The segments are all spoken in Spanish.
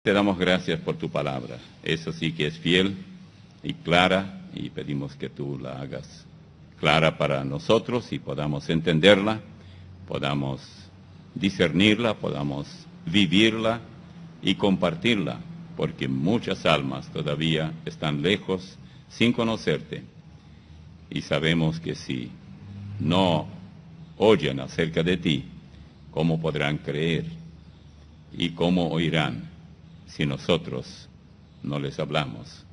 te damos gracias por tu palabra. Eso sí que es fiel y clara, y pedimos que tú la hagas clara para nosotros y podamos entenderla, podamos discernirla, podamos vivirla y compartirla, porque muchas almas todavía están lejos sin conocerte. Y sabemos que si no oyen acerca de ti, ¿cómo podrán creer? ¿Y cómo oirán si nosotros no les hablamos?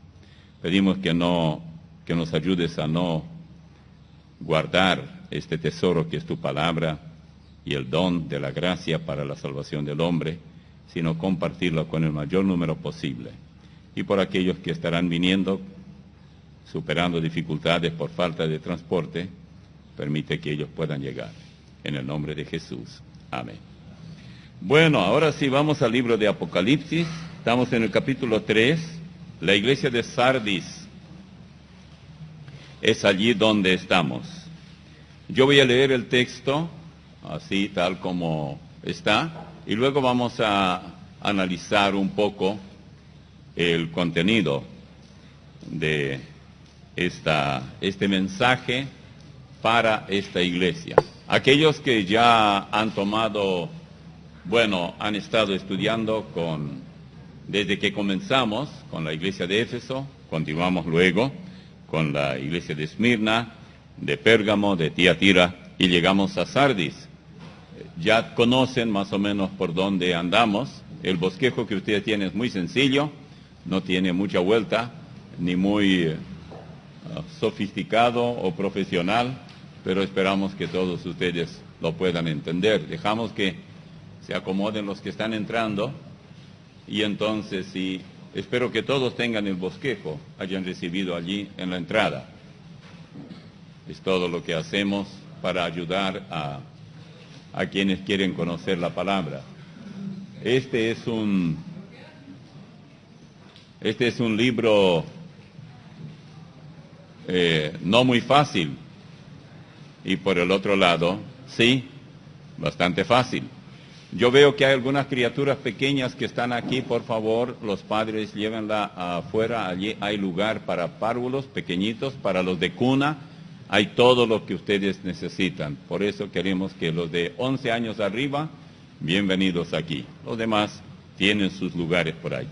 Pedimos que nos ayudes a no guardar este tesoro que es tu palabra y el don de la gracia para la salvación del hombre, sino compartirlo con el mayor número posible. Y por aquellos que estarán viniendo, superando dificultades por falta de transporte, permite que ellos puedan llegar. En el nombre de Jesús. Amén. Bueno, ahora sí vamos al libro de Apocalipsis. Estamos en el capítulo 3. La iglesia de Sardis es allí donde estamos. Yo voy a leer el texto, así tal como está, y luego vamos a analizar un poco el contenido de este mensaje para esta iglesia. Aquellos que ya han tomado, han estado estudiando desde que comenzamos con la iglesia de Éfeso, continuamos luego con la iglesia de Esmirna, de Pérgamo, de Tiatira, y llegamos a Sardis. Ya conocen más o menos por dónde andamos. El bosquejo que ustedes tienen es muy sencillo, no tiene mucha vuelta, ni muy sofisticado o profesional, pero esperamos que todos ustedes lo puedan entender. Dejamos que se acomoden los que están entrando, y entonces espero que todos tengan el bosquejo, hayan recibido allí en la entrada. Es todo lo que hacemos para ayudar a quienes quieren conocer la palabra. Este es un libro no muy fácil, y por el otro lado, sí, bastante fácil. Yo veo que hay algunas criaturas pequeñas que están aquí. Por favor, los padres, llévenla afuera. Allí hay lugar para párvulos pequeñitos, para los de cuna. Hay todo lo que ustedes necesitan. Por eso queremos que los de 11 años arriba, bienvenidos aquí. Los demás tienen sus lugares por allí.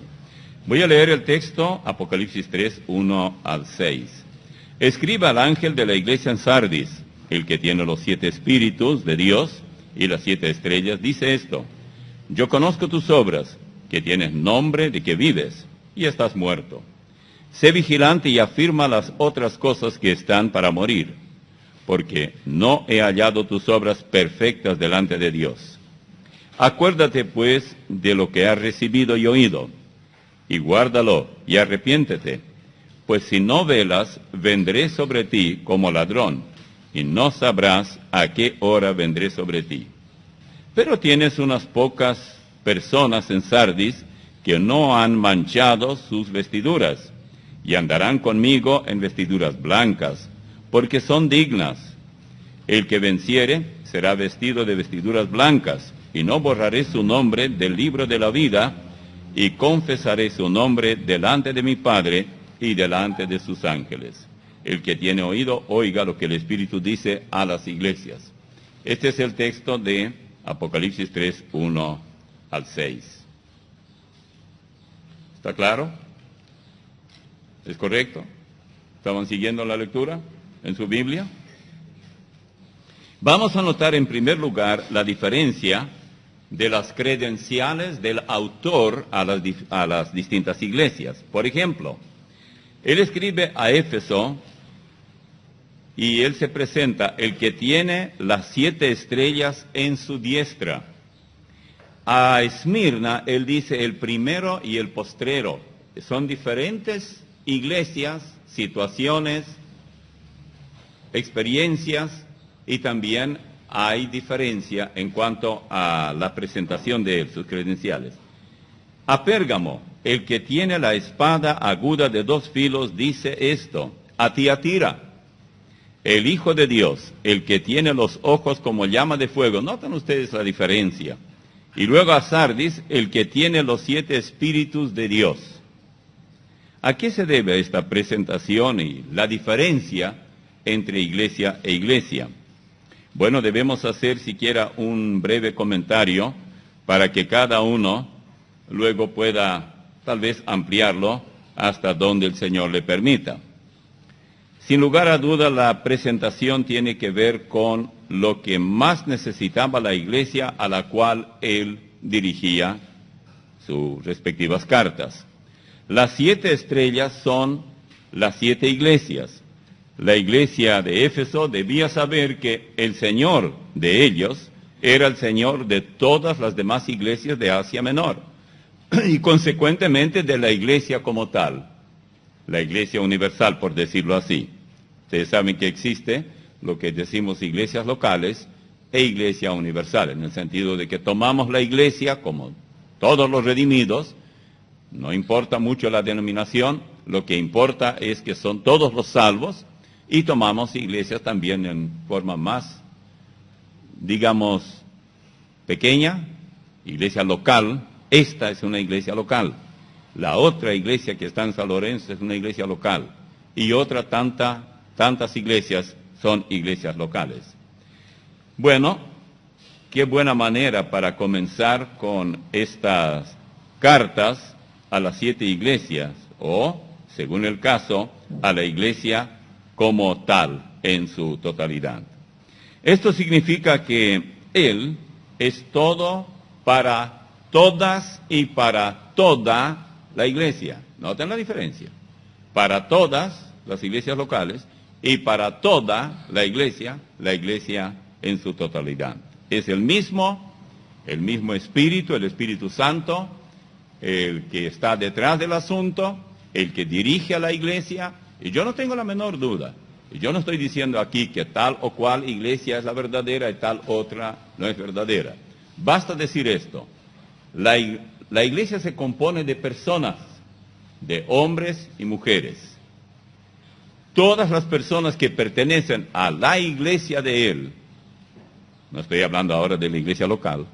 Voy a leer el texto, Apocalipsis 3, 1 al 6. Escriba al ángel de la iglesia en Sardis, el que tiene los 7 espíritus de Dios y las 7 estrellas, dice esto: yo conozco tus obras, que tienes nombre de que vives y estás muerto. Sé vigilante y afirma las otras cosas que están para morir, porque no he hallado tus obras perfectas delante de Dios. Acuérdate pues de lo que has recibido y oído, y guárdalo y arrepiéntete, pues si no velas, vendré sobre ti como ladrón, y no sabrás a qué hora vendré sobre ti. Pero tienes unas pocas personas en Sardis que no han manchado sus vestiduras, y andarán conmigo en vestiduras blancas, porque son dignas. El que venciere será vestido de vestiduras blancas, y no borraré su nombre del libro de la vida, y confesaré su nombre delante de mi Padre y delante de sus ángeles. El que tiene oído, oiga lo que el Espíritu dice a las iglesias. Este es el texto de Apocalipsis 3, 1 al 6. ¿Está claro? ¿Es correcto? ¿Estaban siguiendo la lectura en su Biblia? Vamos a notar en primer lugar la diferencia de las credenciales del autor a las distintas iglesias. Por ejemplo, él escribe a Éfeso y él se presenta el que tiene las 7 estrellas en su diestra. A Esmirna él dice el primero y el postrero. Son diferentes iglesias, situaciones, experiencias, y también hay diferencia en cuanto a la presentación de él, sus credenciales. A Pérgamo, el que tiene la espada aguda de 2 filos, dice esto: a Tiatira, el Hijo de Dios, el que tiene los ojos como llama de fuego. ¿Notan ustedes la diferencia? Y luego a Sardis, el que tiene los 7 espíritus de Dios. ¿A qué se debe esta presentación y la diferencia entre iglesia e iglesia? Bueno, debemos hacer siquiera un breve comentario para que cada uno luego pueda tal vez ampliarlo hasta donde el Señor le permita. Sin lugar a duda, la presentación tiene que ver con lo que más necesitaba la iglesia a la cual él dirigía sus respectivas cartas. Las 7 estrellas son las 7 iglesias. La iglesia de Éfeso debía saber que el Señor de ellos era el Señor de todas las demás iglesias de Asia Menor y consecuentemente de la iglesia como tal, la iglesia universal, por decirlo así. Ustedes saben que existe lo que decimos iglesias locales e iglesia universal, en el sentido de que tomamos la iglesia como todos los redimidos, no importa mucho la denominación, lo que importa es que son todos los salvos, y tomamos iglesias también en forma más, digamos, pequeña, iglesia local. Esta es una iglesia local. La otra iglesia que está en San Lorenzo es una iglesia local. Y otra tantas iglesias son iglesias locales. Bueno, qué buena manera para comenzar con estas cartas a las 7 iglesias, o, según el caso, a la iglesia como tal, en su totalidad. Esto significa que Él es todo para todas y para toda la iglesia. Noten la diferencia. Para todas las iglesias locales y para toda la iglesia en su totalidad. Es el mismo Espíritu, el Espíritu Santo, el que está detrás del asunto, el que dirige a la iglesia, y yo no tengo la menor duda. Y yo no estoy diciendo aquí que tal o cual iglesia es la verdadera y tal otra no es verdadera. Basta decir esto. La iglesia se compone de personas, de hombres y mujeres. Todas las personas que pertenecen a la iglesia de Él, no estoy hablando ahora de la iglesia local,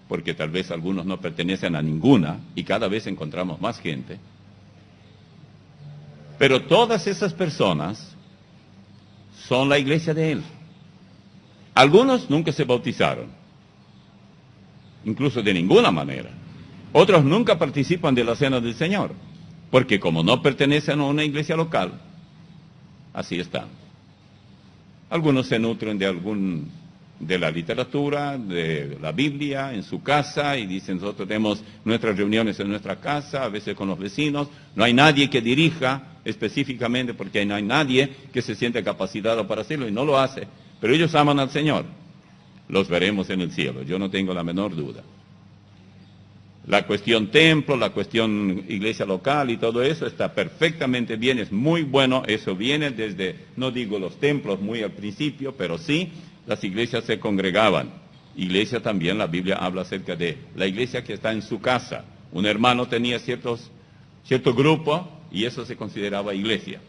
porque tal vez algunos no pertenecen a ninguna y cada vez encontramos más gente, pero todas esas personas son la iglesia de Él. Algunos nunca se bautizaron, incluso de ninguna manera. Otros nunca participan de la cena del Señor, porque como no pertenecen a una iglesia local, así están. Algunos se nutren de la literatura, de la Biblia, en su casa, y dicen, nosotros tenemos nuestras reuniones en nuestra casa, a veces con los vecinos. No hay nadie que dirija específicamente, porque no hay nadie que se siente capacitado para hacerlo, y no lo hace. Pero ellos aman al Señor. Los veremos en el cielo, yo no tengo la menor duda. La cuestión templo, la cuestión iglesia local y todo eso está perfectamente bien, es muy bueno. Eso viene desde, no digo los templos muy al principio, pero sí, las iglesias se congregaban. Iglesia también, la Biblia habla acerca de la iglesia que está en su casa. Un hermano tenía cierto grupo y eso se consideraba iglesia.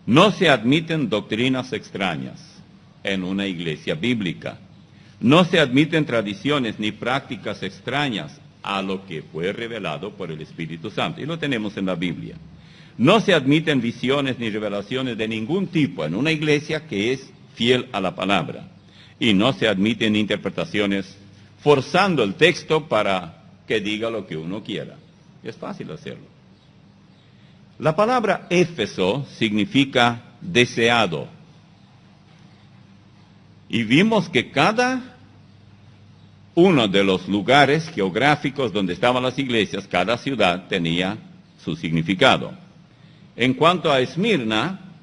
No se admiten doctrinas extrañas en una iglesia bíblica. No se admiten tradiciones ni prácticas extrañas a lo que fue revelado por el Espíritu Santo. Y lo tenemos en la Biblia. No se admiten visiones ni revelaciones de ningún tipo en una iglesia que es fiel a la palabra. Y no se admiten interpretaciones forzando el texto para que diga lo que uno quiera. Es fácil hacerlo. La palabra Éfeso significa deseado. Y vimos que cada uno de los lugares geográficos donde estaban las iglesias, cada ciudad tenía su significado. En cuanto a Esmirna,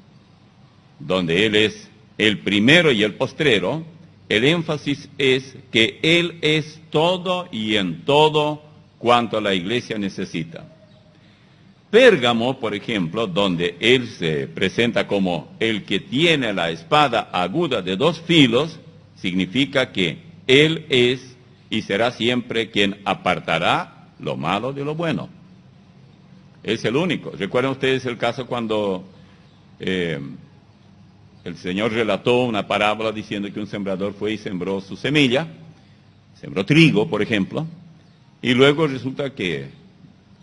donde él es el primero y el postrero, el énfasis es que él es todo y en todo cuanto la iglesia necesita. Pérgamo, por ejemplo, donde él se presenta como el que tiene la espada aguda de 2 filos, significa que él es y será siempre quien apartará lo malo de lo bueno. Es el único. ¿Recuerdan ustedes el caso cuando el Señor relató una parábola diciendo que un sembrador fue y sembró su semilla? sembró trigo, por ejemplo, y luego resulta que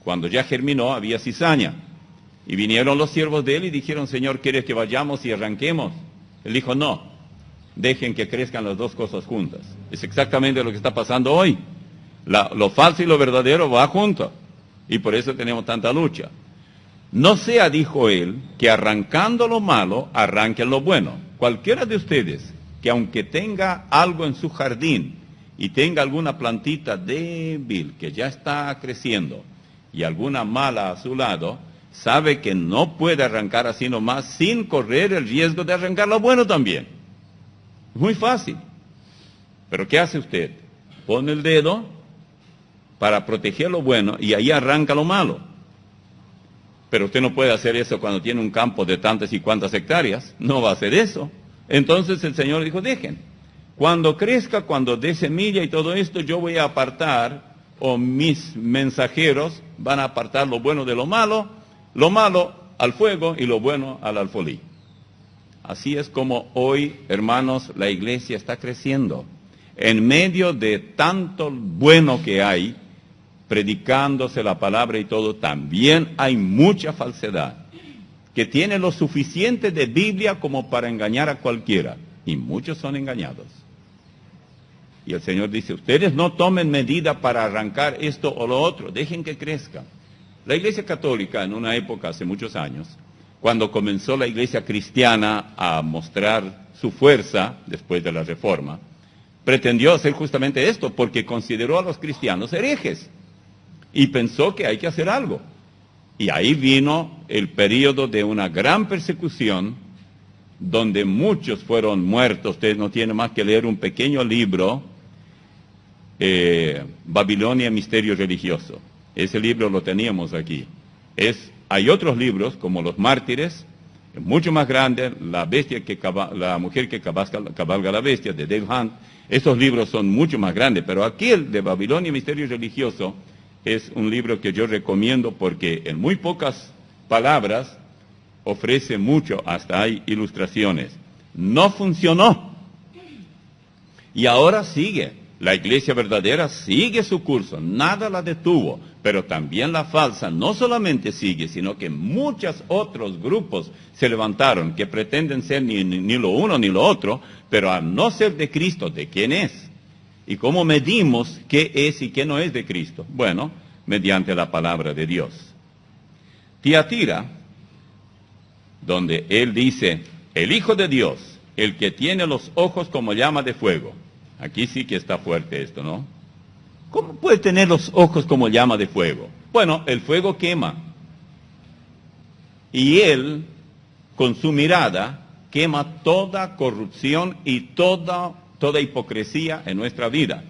cuando ya germinó había cizaña. Y vinieron los siervos de él y dijeron, Señor, ¿quieres que vayamos y arranquemos? Él dijo, no, dejen que crezcan las dos cosas juntas. Es exactamente lo que está pasando hoy. Lo falso y lo verdadero va junto. Y por eso tenemos tanta lucha. No sea, dijo él, que arrancando lo malo, arranquen lo bueno. Cualquiera de ustedes que aunque tenga algo en su jardín y tenga alguna plantita débil que ya está creciendo y alguna mala a su lado, sabe que no puede arrancar así nomás sin correr el riesgo de arrancar lo bueno también. Es muy fácil. Pero ¿qué hace usted? Pone el dedo para proteger lo bueno y ahí arranca lo malo. Pero usted no puede hacer eso cuando tiene un campo de tantas y cuantas hectáreas. No va a hacer eso. Entonces el Señor dijo, dejen. Cuando crezca, cuando dé semilla y todo esto, yo voy a apartar, o mis mensajeros van a apartar lo bueno de lo malo al fuego y lo bueno al alfolí. Así es como hoy, hermanos, la iglesia está creciendo. En medio de tanto bueno que hay, predicándose la palabra y todo, también hay mucha falsedad, que tiene lo suficiente de Biblia como para engañar a cualquiera, y muchos son engañados. Y el Señor dice, ustedes no tomen medida para arrancar esto o lo otro, dejen que crezca. La Iglesia Católica, en una época hace muchos años, cuando comenzó la Iglesia Cristiana a mostrar su fuerza después de la Reforma, pretendió hacer justamente esto, porque consideró a los cristianos herejes, y pensó que hay que hacer algo. Y ahí vino el periodo de una gran persecución, donde muchos fueron muertos. Ustedes no tienen más que leer un pequeño libro, Babilonia, Misterio Religioso. Ese libro lo teníamos aquí. Hay otros libros, como Los Mártires, mucho más grande, La mujer que cabalga la bestia, de Dave Hunt. Esos libros son mucho más grandes, pero aquí el de Babilonia, Misterio Religioso, es un libro que yo recomiendo porque en muy pocas palabras ofrece mucho, hasta hay ilustraciones. No funcionó. Y ahora sigue. La iglesia verdadera sigue su curso, nada la detuvo, pero también la falsa no solamente sigue, sino que muchos otros grupos se levantaron que pretenden ser ni lo uno ni lo otro, pero al no ser de Cristo, ¿de quién es? ¿Y cómo medimos qué es y qué no es de Cristo? Bueno, mediante la palabra de Dios. Tiatira, donde él dice, el Hijo de Dios, el que tiene los ojos como llama de fuego. Aquí sí que está fuerte esto, ¿no? ¿Cómo puede tener los ojos como llama de fuego? Bueno, el fuego quema. Y él, con su mirada, quema toda corrupción y toda hipocresía en nuestra vida.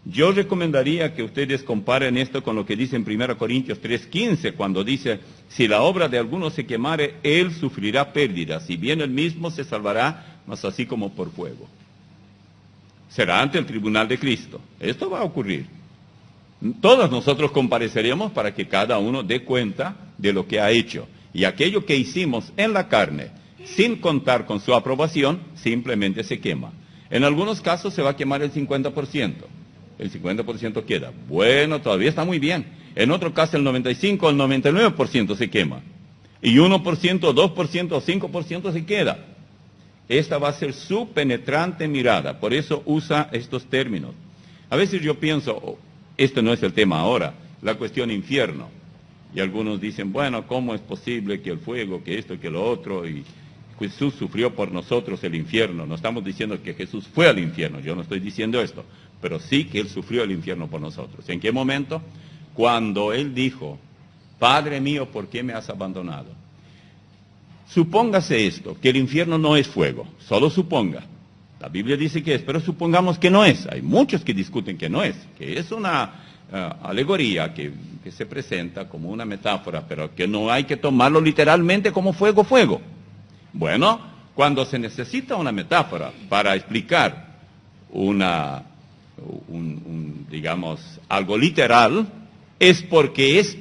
Yo recomendaría que ustedes comparen esto con lo que dice en 1 Corintios 3:15, cuando dice, si la obra de alguno se quemare, él sufrirá pérdida, si bien él mismo se salvará, mas así como por fuego. Será ante el tribunal de Cristo. Esto va a ocurrir. Todos nosotros compareceremos para que cada uno dé cuenta de lo que ha hecho. Y aquello que hicimos en la carne, sin contar con su aprobación, simplemente se quema. En algunos casos se va a quemar el 50%. El 50% queda. Bueno, todavía está muy bien. En otro caso el 95 o el 99% se quema. Y 1%, 2% o 5% se queda. Esta va a ser su penetrante mirada. Por eso usa estos términos. A veces yo pienso, este no es el tema ahora, la cuestión infierno. Y algunos dicen, bueno, ¿cómo es posible que el fuego, que esto, que lo otro? Y Jesús sufrió por nosotros el infierno. No estamos diciendo que Jesús fue al infierno, yo no estoy diciendo esto. Pero sí que Él sufrió el infierno por nosotros. ¿En qué momento? Cuando Él dijo, Padre mío, ¿por qué me has abandonado? Supóngase esto, que el infierno no es fuego, solo suponga. La Biblia dice que es, pero supongamos que no es. Hay muchos que discuten que no es, que es una alegoría que se presenta como una metáfora, pero que no hay que tomarlo literalmente como fuego, fuego. Bueno, cuando se necesita una metáfora para explicar digamos, algo literal, es porque es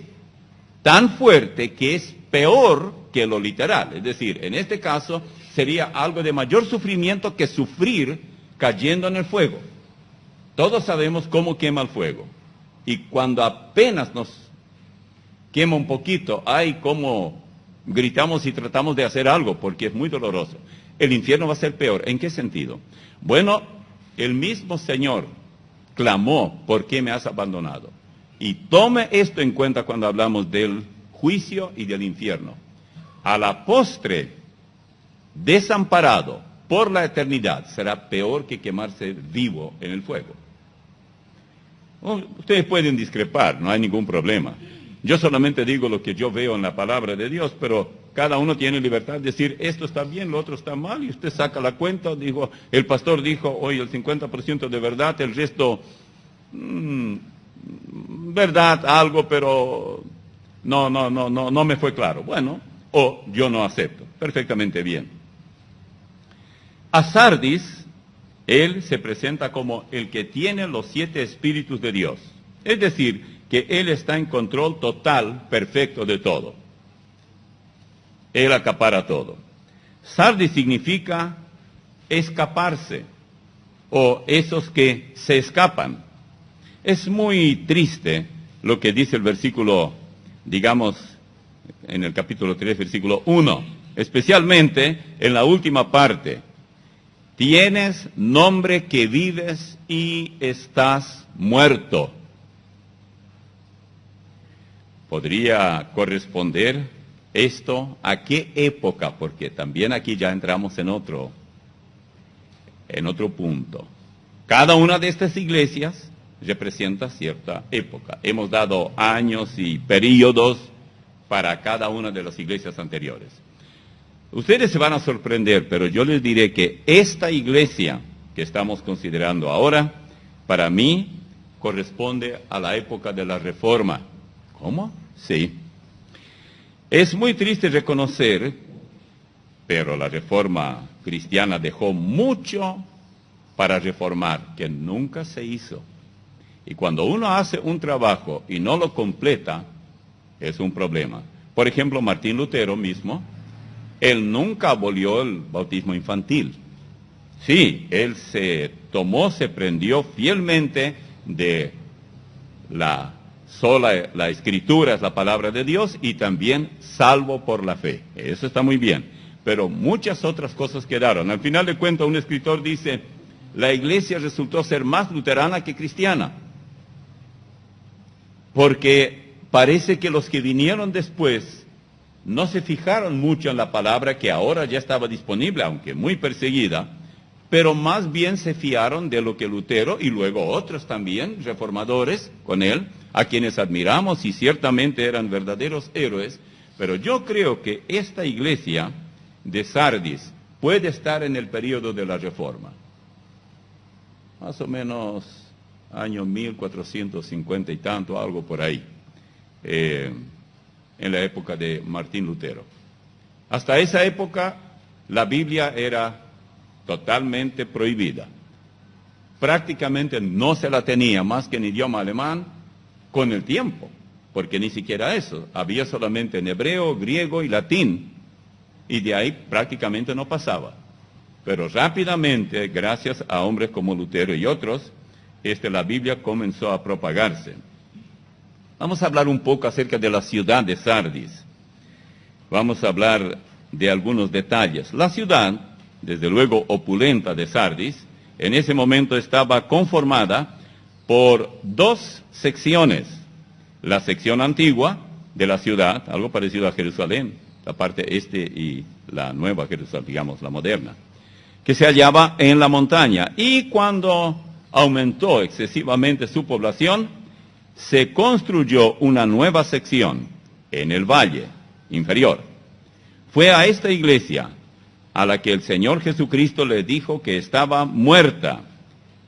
tan fuerte que es peor que lo literal. Es decir, en este caso sería algo de mayor sufrimiento que sufrir cayendo en el fuego. Todos sabemos cómo quema el fuego. Y cuando apenas nos quema un poquito, hay como gritamos y tratamos de hacer algo, porque es muy doloroso. El infierno va a ser peor. ¿En qué sentido? Bueno, el mismo Señor clamó, ¿por qué me has abandonado? Y tome esto en cuenta cuando hablamos del juicio y del infierno. A la postre, desamparado por la eternidad, será peor que quemarse vivo en el fuego. Ustedes pueden discrepar, no hay ningún problema. Yo solamente digo lo que yo veo en la palabra de Dios, pero cada uno tiene libertad de decir, esto está bien, lo otro está mal, y usted saca la cuenta. Digo, el pastor dijo, hoy el 50% de verdad, el resto, verdad, algo, pero no me fue claro. Bueno, o yo no acepto. Perfectamente bien. A Sardis, él se presenta como el que tiene los 7 espíritus de Dios. Es decir, que él está en control total, perfecto de todo. Él acapara todo. Sardis significa escaparse, o esos que se escapan. Es muy triste lo que dice el versículo, digamos, en el capítulo 3, versículo 1, especialmente en la última parte. Tienes nombre que vives y estás muerto. ¿Podría corresponder esto a qué época? Porque también aquí ya entramos en otro punto. Cada una de estas iglesias representa cierta época. Hemos dado años y períodos para cada una de las iglesias anteriores. Ustedes se van a sorprender, pero yo les diré que esta iglesia que estamos considerando ahora, para mí, corresponde a la época de la Reforma. ¿Cómo? Sí. Es muy triste reconocer, pero la Reforma cristiana dejó mucho para reformar, que nunca se hizo. Y cuando uno hace un trabajo y no lo completa, es un problema. Por ejemplo, Martín Lutero mismo, él nunca abolió el bautismo infantil. Sí, él se prendió fielmente de la Escritura, es la palabra de Dios, y también salvo por la fe. Eso está muy bien. Pero muchas otras cosas quedaron. Al final de cuentas, un escritor dice, la iglesia resultó ser más luterana que cristiana. Porque parece que los que vinieron después no se fijaron mucho en la palabra que ahora ya estaba disponible, aunque muy perseguida, pero más bien se fiaron de lo que Lutero y luego otros también, reformadores con él, a quienes admiramos y ciertamente eran verdaderos héroes, pero yo creo que esta iglesia de Sardis puede estar en el periodo de la Reforma. Más o menos año 1450 y tanto, algo por ahí. En la época de Martín Lutero. Hasta esa época la Biblia era totalmente prohibida. Prácticamente no se la tenía más que en idioma alemán con el tiempo, porque ni siquiera eso, había solamente en hebreo, griego y latín, y de ahí prácticamente no pasaba. Pero rápidamente, gracias a hombres como Lutero y otros, la Biblia comenzó a propagarse. Vamos a hablar un poco acerca de la ciudad de Sardis. Vamos a hablar de algunos detalles. La ciudad, desde luego opulenta de Sardis, en ese momento estaba conformada por 2 secciones. La sección antigua de la ciudad, algo parecido a Jerusalén, la parte este y la nueva Jerusalén, digamos, la moderna, que se hallaba en la montaña. Y cuando aumentó excesivamente su población, se construyó una nueva sección en el valle inferior. Fue a esta iglesia a la que el Señor Jesucristo le dijo que estaba muerta,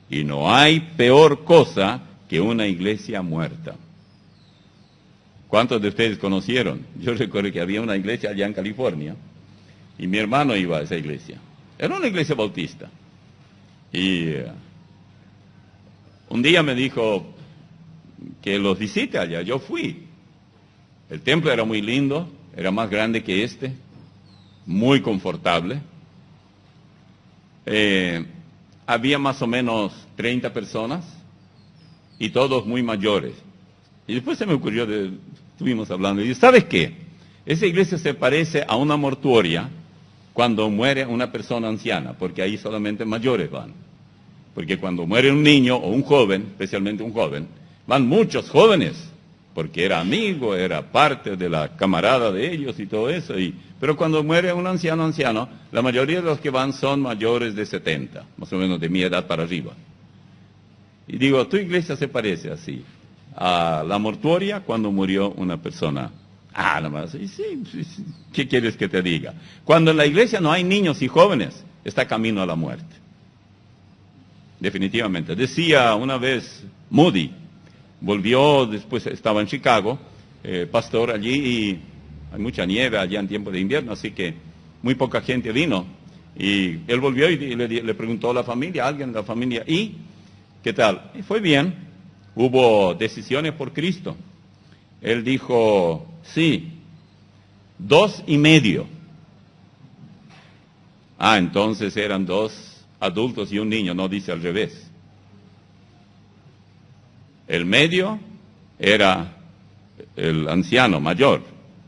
y no hay peor cosa que una iglesia muerta. ¿Cuántos de ustedes conocieron? Yo recuerdo que había una iglesia allá en California, y mi hermano iba a esa iglesia. Era una iglesia bautista. Y un día me dijo que los visite allá. Yo fui. El templo era muy lindo, era más grande que este, muy confortable. Había más o menos 30 personas y todos muy mayores. Y después se me ocurrió, estuvimos hablando, y ¿sabes qué? Esa iglesia se parece a una mortuoria cuando muere una persona anciana, porque ahí solamente mayores van. Porque cuando muere un niño o un joven, especialmente un joven, van muchos jóvenes, porque era amigo, era parte de la camarada de ellos y todo eso. Pero cuando muere un anciano, la mayoría de los que van son mayores de 70, más o menos de mi edad para arriba. Y digo, tu iglesia se parece así a la mortuoria cuando murió una persona. Nada más, sí, ¿qué quieres que te diga? Cuando en la iglesia no hay niños y jóvenes, está camino a la muerte. Definitivamente. Decía una vez Moody, volvió, después estaba en Chicago, pastor allí, y hay mucha nieve allá en tiempo de invierno, así que muy poca gente vino. Y él volvió y le preguntó a la familia, alguien de la familia, ¿y qué tal? Y fue bien, hubo decisiones por Cristo. Él dijo, sí, 2,5. Entonces eran 2 adultos y un niño, no dice al revés. El medio era el anciano mayor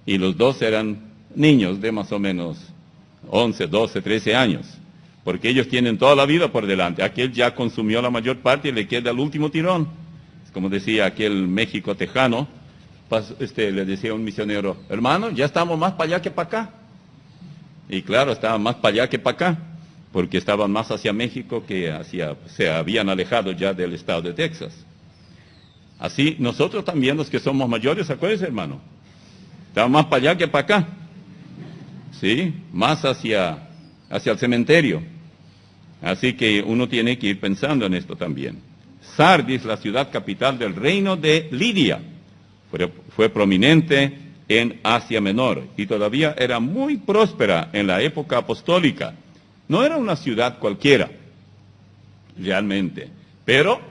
y los 2 eran niños de más o menos 11, 12, 13 años, porque ellos tienen toda la vida por delante. Aquel ya consumió la mayor parte y le queda el último tirón. Como decía aquel México tejano, le decía a un misionero, hermano, ya estamos más para allá que para acá. Y claro, estaban más para allá que para acá, porque estaban más hacia México que se habían alejado ya del estado de Texas. Así, nosotros también, los que somos mayores, acuérdense, hermano, estamos más para allá que para acá. ¿Sí? Más hacia el cementerio. Así que uno tiene que ir pensando en esto también. Sardis, la ciudad capital del reino de Lidia, fue prominente en Asia Menor y todavía era muy próspera en la época apostólica. No era una ciudad cualquiera, realmente, pero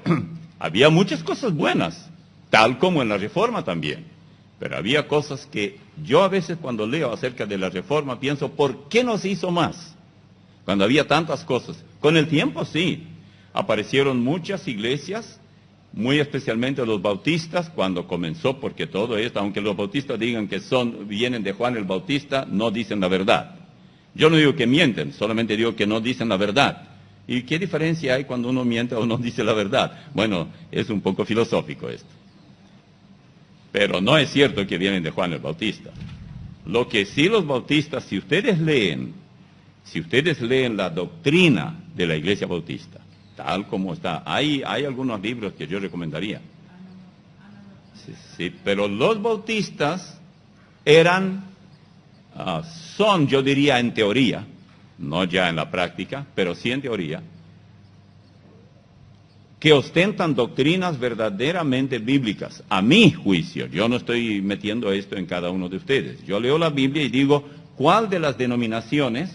había muchas cosas buenas, tal como en la Reforma también. Pero había cosas que yo a veces cuando leo acerca de la Reforma pienso, ¿por qué no se hizo más? Cuando había tantas cosas. Con el tiempo sí, aparecieron muchas iglesias, muy especialmente los bautistas, cuando comenzó, porque todo esto, aunque los bautistas digan que vienen de Juan el Bautista, no dicen la verdad. Yo no digo que mienten, solamente digo que no dicen la verdad. ¿Y qué diferencia hay cuando uno miente o no dice la verdad? Bueno, es un poco filosófico esto. Pero no es cierto que vienen de Juan el Bautista. Lo que sí los bautistas, si ustedes leen la doctrina de la Iglesia Bautista, tal como está, hay algunos libros que yo recomendaría. Sí, pero los bautistas son, yo diría en teoría, no ya en la práctica, pero sí en teoría, que ostentan doctrinas verdaderamente bíblicas. A mi juicio, yo no estoy metiendo esto en cada uno de ustedes. Yo leo la Biblia y digo, ¿cuál de las denominaciones,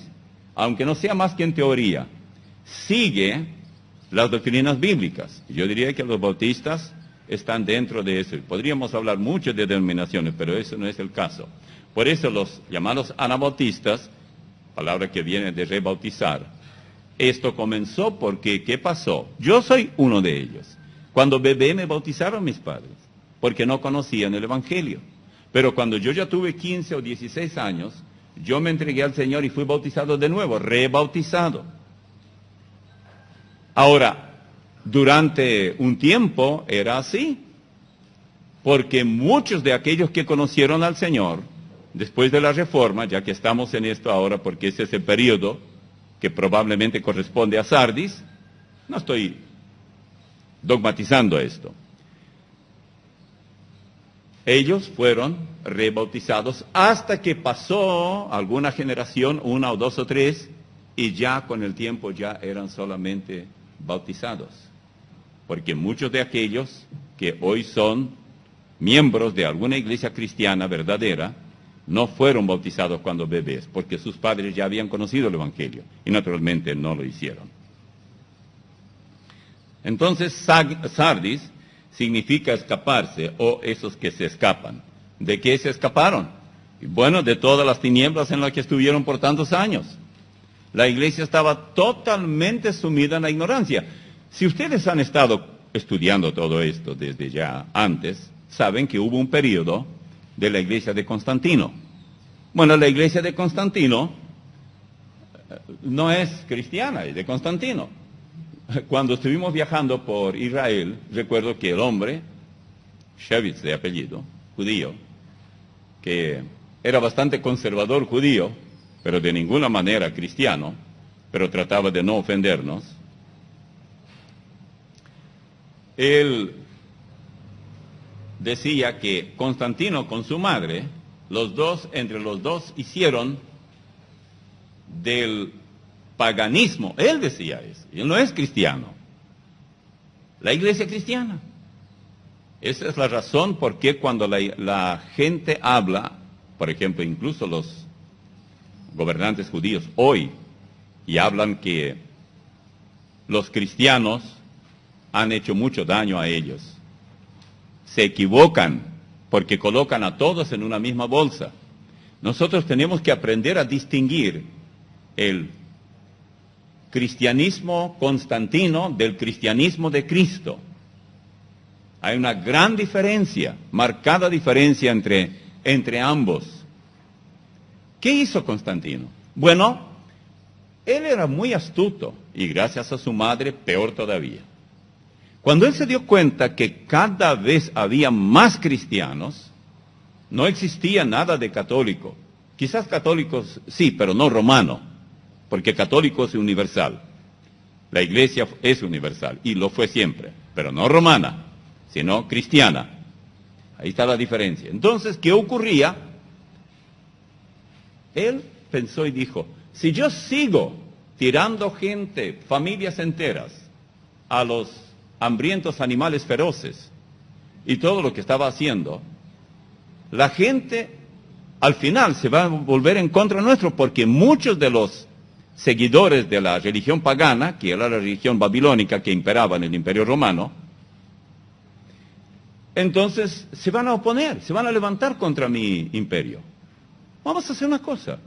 aunque no sea más que en teoría, sigue las doctrinas bíblicas? Yo diría que los bautistas están dentro de eso. Podríamos hablar mucho de denominaciones, pero eso no es el caso. Por eso los llamados anabautistas, palabra que viene de rebautizar, esto comenzó porque, ¿qué pasó? Yo soy uno de ellos. Cuando bebé me bautizaron mis padres, porque no conocían el Evangelio. Pero cuando yo ya tuve 15 o 16 años, yo me entregué al Señor y fui bautizado de nuevo, rebautizado. Ahora, durante un tiempo era así, porque muchos de aquellos que conocieron al Señor, después de la Reforma, ya que estamos en esto ahora, porque ese es el periodo que probablemente corresponde a Sardis, no estoy dogmatizando esto. Ellos fueron rebautizados hasta que pasó alguna generación, 1 o 2 o 3, y ya con el tiempo ya eran solamente bautizados. Porque muchos de aquellos que hoy son miembros de alguna iglesia cristiana verdadera, no fueron bautizados cuando bebés, porque sus padres ya habían conocido el Evangelio, y naturalmente no lo hicieron. Entonces, Sardis significa escaparse, o esos que se escapan. ¿De qué se escaparon? Bueno, de todas las tinieblas en las que estuvieron por tantos años. La iglesia estaba totalmente sumida en la ignorancia. Si ustedes han estado estudiando todo esto desde ya antes, saben que hubo un periodo de la iglesia de Constantino. Bueno, la iglesia de Constantino no es cristiana, es de Constantino. Cuando estuvimos viajando por Israel, recuerdo que el hombre, Shevitz de apellido, judío, que era bastante conservador judío, pero de ninguna manera cristiano, pero trataba de no ofendernos, él decía que Constantino con su madre, entre los dos hicieron del paganismo, él decía eso, él no es cristiano, la iglesia cristiana. Esa es la razón por qué cuando la gente habla, por ejemplo, incluso los gobernantes judíos hoy, y hablan que los cristianos han hecho mucho daño a ellos, se equivocan porque colocan a todos en una misma bolsa. Nosotros tenemos que aprender a distinguir el cristianismo constantino del cristianismo de Cristo. Hay una gran diferencia, marcada diferencia entre ambos. ¿Qué hizo Constantino? Bueno, él era muy astuto y gracias a su madre peor todavía. Cuando él se dio cuenta que cada vez había más cristianos, no existía nada de católico. Quizás católicos sí, pero no romano, porque católico es universal. La iglesia es universal y lo fue siempre, pero no romana, sino cristiana. Ahí está la diferencia. Entonces, ¿qué ocurría? Él pensó y dijo, si yo sigo tirando gente, familias enteras, a los hambrientos animales feroces y todo lo que estaba haciendo, la gente al final se va a volver en contra nuestro, porque muchos de los seguidores de la religión pagana, que era la religión babilónica que imperaba en el Imperio Romano, entonces se van a oponer, se van a levantar contra mi imperio. Vamos a hacer una cosa,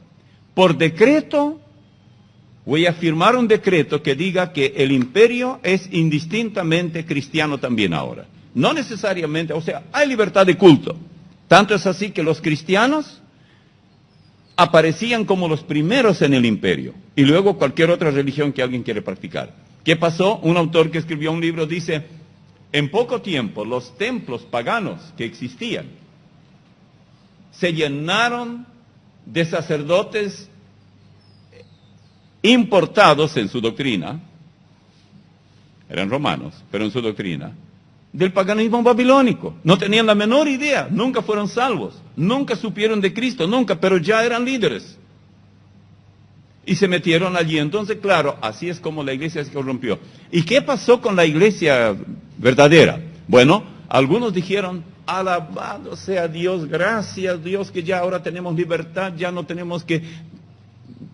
por decreto, voy a firmar un decreto que diga que el imperio es indistintamente cristiano también ahora. No necesariamente, o sea, hay libertad de culto. Tanto es así que los cristianos aparecían como los primeros en el imperio, y luego cualquier otra religión que alguien quiere practicar. ¿Qué pasó? Un autor que escribió un libro dice, en poco tiempo los templos paganos que existían se llenaron de sacerdotes importados en su doctrina, eran romanos, pero en su doctrina, del paganismo babilónico. No tenían la menor idea, nunca fueron salvos, nunca supieron de Cristo, nunca, pero ya eran líderes. Y se metieron allí. Entonces, claro, así es como la iglesia se corrompió. ¿Y qué pasó con la iglesia verdadera? Bueno, algunos dijeron, alabado sea Dios, gracias Dios que ya ahora tenemos libertad, ya no tenemos que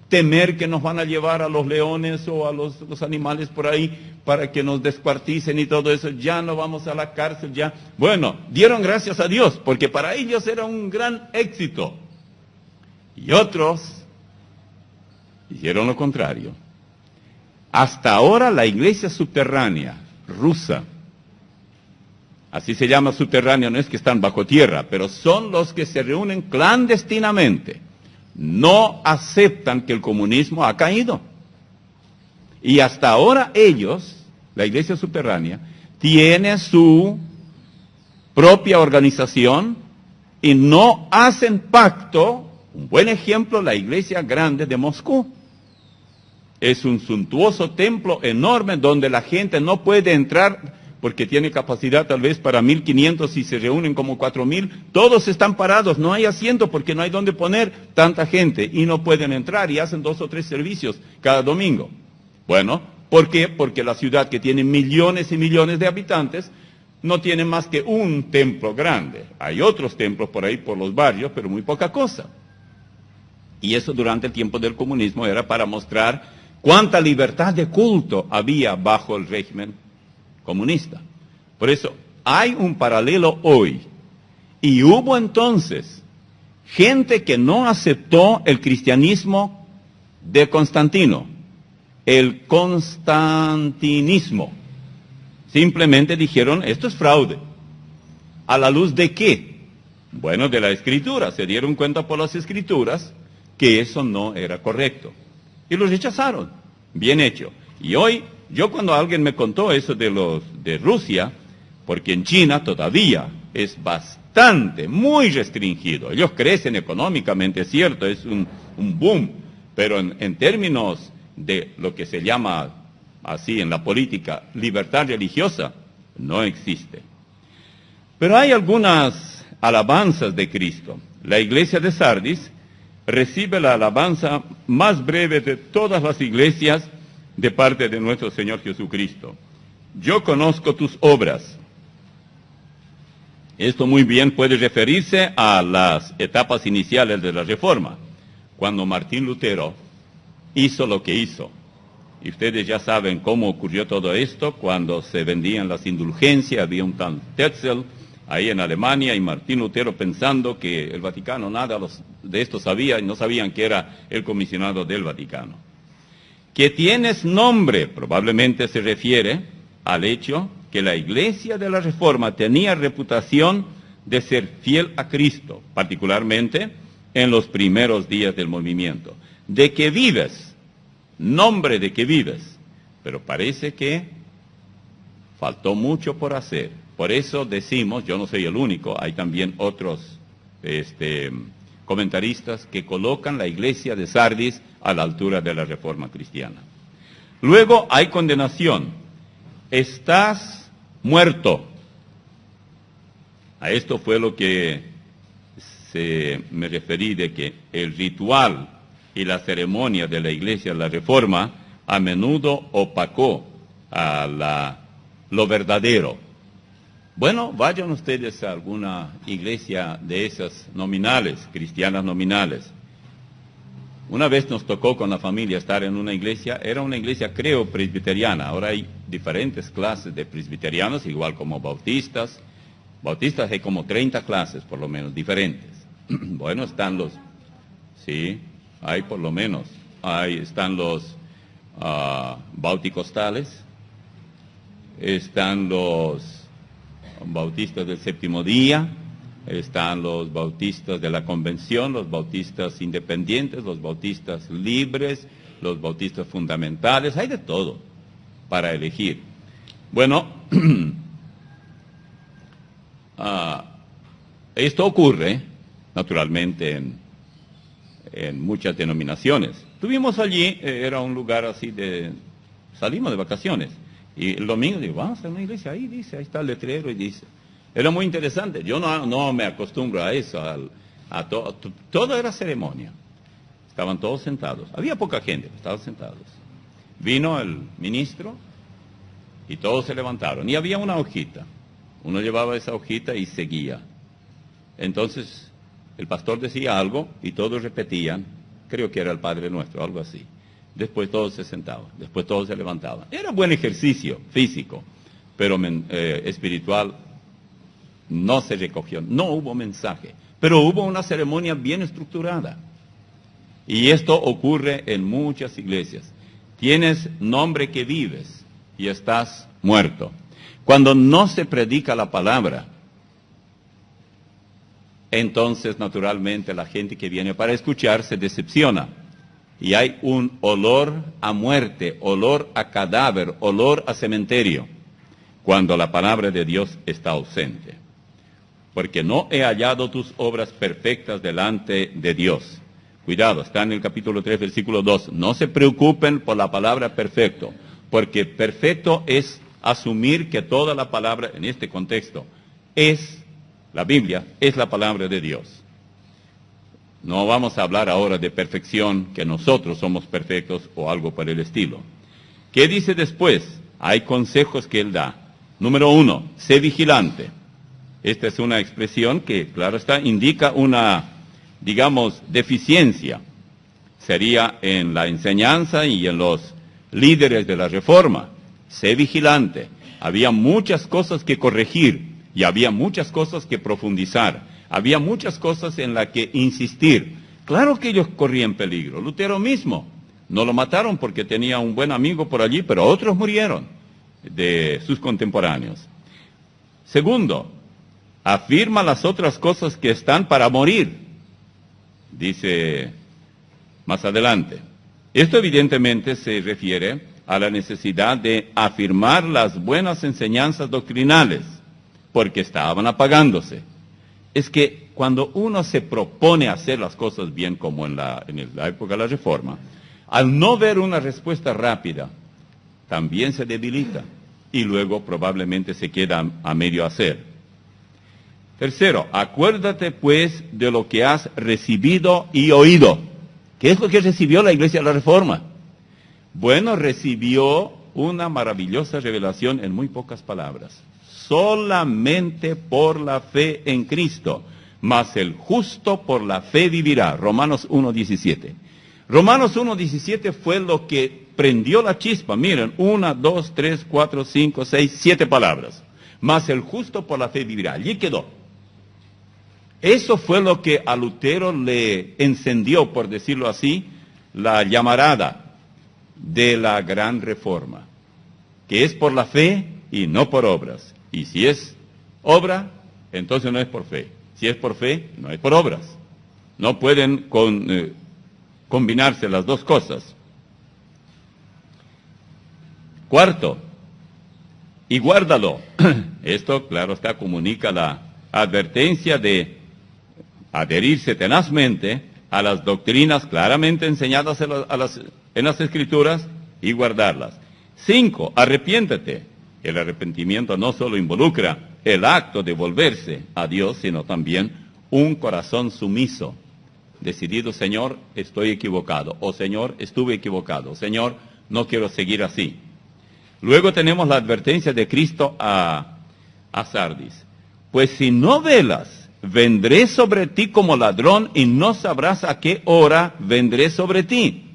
temer que nos van a llevar a los leones o a los animales por ahí para que nos descuarticen y todo eso, ya no vamos a la cárcel, ya. Bueno, dieron gracias a Dios, porque para ellos era un gran éxito. Y otros hicieron lo contrario. Hasta ahora la iglesia subterránea rusa, así se llama subterránea, no es que están bajo tierra, pero son los que se reúnen clandestinamente, no aceptan que el comunismo ha caído. Y hasta ahora ellos, la iglesia subterránea, tiene su propia organización y no hacen pacto. Un buen ejemplo, la iglesia grande de Moscú. Es un suntuoso templo enorme donde la gente no puede entrar porque tiene capacidad tal vez para 1,500 y se reúnen como 4,000. Todos están parados, no hay asiento porque no hay donde poner tanta gente y no pueden entrar y hacen 2 o 3 servicios cada domingo. Bueno, ¿por qué? Porque la ciudad, que tiene millones y millones de habitantes, no tiene más que un templo grande. Hay otros templos por ahí, por los barrios, pero muy poca cosa. Y eso durante el tiempo del comunismo era para mostrar cuánta libertad de culto había bajo el régimen comunista. Por eso hay un paralelo hoy. Y hubo entonces gente que no aceptó el cristianismo de Constantino, el constantinismo. Simplemente dijeron, esto es fraude. ¿A la luz de qué? Bueno, de la Escritura. Se dieron cuenta por las Escrituras que eso no era correcto. Y lo rechazaron. Bien hecho. Y hoy, yo cuando alguien me contó eso de Rusia, porque en China todavía es bastante, muy restringido. Ellos crecen económicamente, es cierto, es un boom, pero en términos de lo que se llama así en la política, libertad religiosa, no existe. Pero hay algunas alabanzas de Cristo. La iglesia de Sardis recibe la alabanza más breve de todas las iglesias de parte de nuestro Señor Jesucristo. Yo conozco tus obras. Esto muy bien puede referirse a las etapas iniciales de la Reforma, cuando Martín Lutero hizo lo que hizo. Y ustedes ya saben cómo ocurrió todo esto, cuando se vendían las indulgencias, había un tal Tetzel ahí en Alemania, y Martín Lutero pensando que el Vaticano nada de esto sabía, y no sabían que era el comisionado del Vaticano. Que tienes nombre, probablemente se refiere al hecho que la Iglesia de la Reforma tenía reputación de ser fiel a Cristo, particularmente en los primeros días del movimiento. De que vives, nombre de que vives, pero parece que faltó mucho por hacer. Por eso decimos, yo no soy el único, hay también otros comentaristas que colocan la iglesia de Sardis a la altura de la Reforma cristiana. Luego hay condenación. Estás muerto. A esto fue lo que me referí, de que el ritual y la ceremonia de la iglesia de la Reforma a menudo opacó a lo verdadero. Bueno, vayan ustedes a alguna iglesia de esas nominales, cristianas nominales. Una vez nos tocó con la familia estar en una iglesia, era una iglesia creo presbiteriana, ahora hay diferentes clases de presbiterianos, igual como bautistas. Bautistas hay como 30 clases por lo menos, diferentes. Bueno, están sí, hay por lo menos, están los bauticostales, están los bautistas del séptimo día, están los bautistas de la convención, los bautistas independientes, los bautistas libres, los bautistas fundamentales, hay de todo para elegir. Bueno, esto ocurre naturalmente en muchas denominaciones. Tuvimos allí, era un lugar así salimos de vacaciones. Y el domingo digo, vamos a una iglesia, ahí dice, ahí está el letrero y dice. Era muy interesante, yo no me acostumbro a eso, todo era ceremonia. Estaban todos sentados, había poca gente, estaban sentados. Vino el ministro y todos se levantaron. Y había una hojita, uno llevaba esa hojita y seguía. Entonces el pastor decía algo y todos repetían, creo que era el Padre Nuestro, algo así. Después todos se sentaban, después todos se levantaban. Era buen ejercicio físico, pero espiritual no se recogió, no hubo mensaje, pero hubo una ceremonia bien estructurada. Y esto ocurre en muchas iglesias. Tienes nombre que vives y estás muerto. Cuando no se predica la palabra, entonces naturalmente la gente que viene para escuchar se decepciona. Y hay un olor a muerte, olor a cadáver, olor a cementerio, cuando la palabra de Dios está ausente. Porque no he hallado tus obras perfectas delante de Dios. Cuidado, está en el capítulo 3, versículo 2. No se preocupen por la palabra perfecto, porque perfecto es asumir que toda la palabra, en este contexto, la Biblia es la palabra de Dios. No vamos a hablar ahora de perfección, que nosotros somos perfectos o algo por el estilo. ¿Qué dice después? Hay consejos que él da. Número 1, sé vigilante. Esta es una expresión que, claro está, indica una, digamos, deficiencia. Sería en la enseñanza y en los líderes de la Reforma. Sé vigilante. Había muchas cosas que corregir y había muchas cosas que profundizar. Había muchas cosas en las que insistir. Claro que ellos corrían peligro. Lutero mismo, no lo mataron porque tenía un buen amigo por allí, pero otros murieron. de sus contemporáneos. Segundo, afirma las otras cosas que están para morir, dice más adelante. Esto evidentemente se refiere a la necesidad de afirmar las buenas enseñanzas doctrinales, porque estaban apagándose. Es que cuando uno se propone hacer las cosas bien, como en la época de la Reforma, al no ver una respuesta rápida, también se debilita y luego probablemente se queda a medio hacer. Tercero, acuérdate pues de lo que has recibido y oído. ¿Qué es lo que recibió la Iglesia de la Reforma? Bueno, recibió una maravillosa revelación en muy pocas palabras. Solamente por la fe en Cristo, mas el justo por la fe vivirá. Romanos 1:17. Romanos 1:17 fue lo que prendió la chispa. Miren, 1, 2, 3, 4, 5, 6, 7 palabras. Mas el justo por la fe vivirá. Allí quedó. Eso fue lo que a Lutero le encendió, por decirlo así, la llamarada de la gran reforma, que es por la fe y no por obras. Y si es obra, entonces no es por fe. Si es por fe, no es por obras. No pueden combinarse las dos cosas. Cuarto, y guárdalo. Esto, claro está, comunica la advertencia de adherirse tenazmente a las doctrinas claramente enseñadas en las Escrituras y guardarlas. 5, arrepiéntete. El arrepentimiento no solo involucra el acto de volverse a Dios, sino también un corazón sumiso, decidido: Señor, estoy equivocado, o Señor, estuve equivocado, Señor, no quiero seguir así. Luego tenemos la advertencia de Cristo a Sardis: pues si no velas, vendré sobre ti como ladrón y no sabrás a qué hora vendré sobre ti.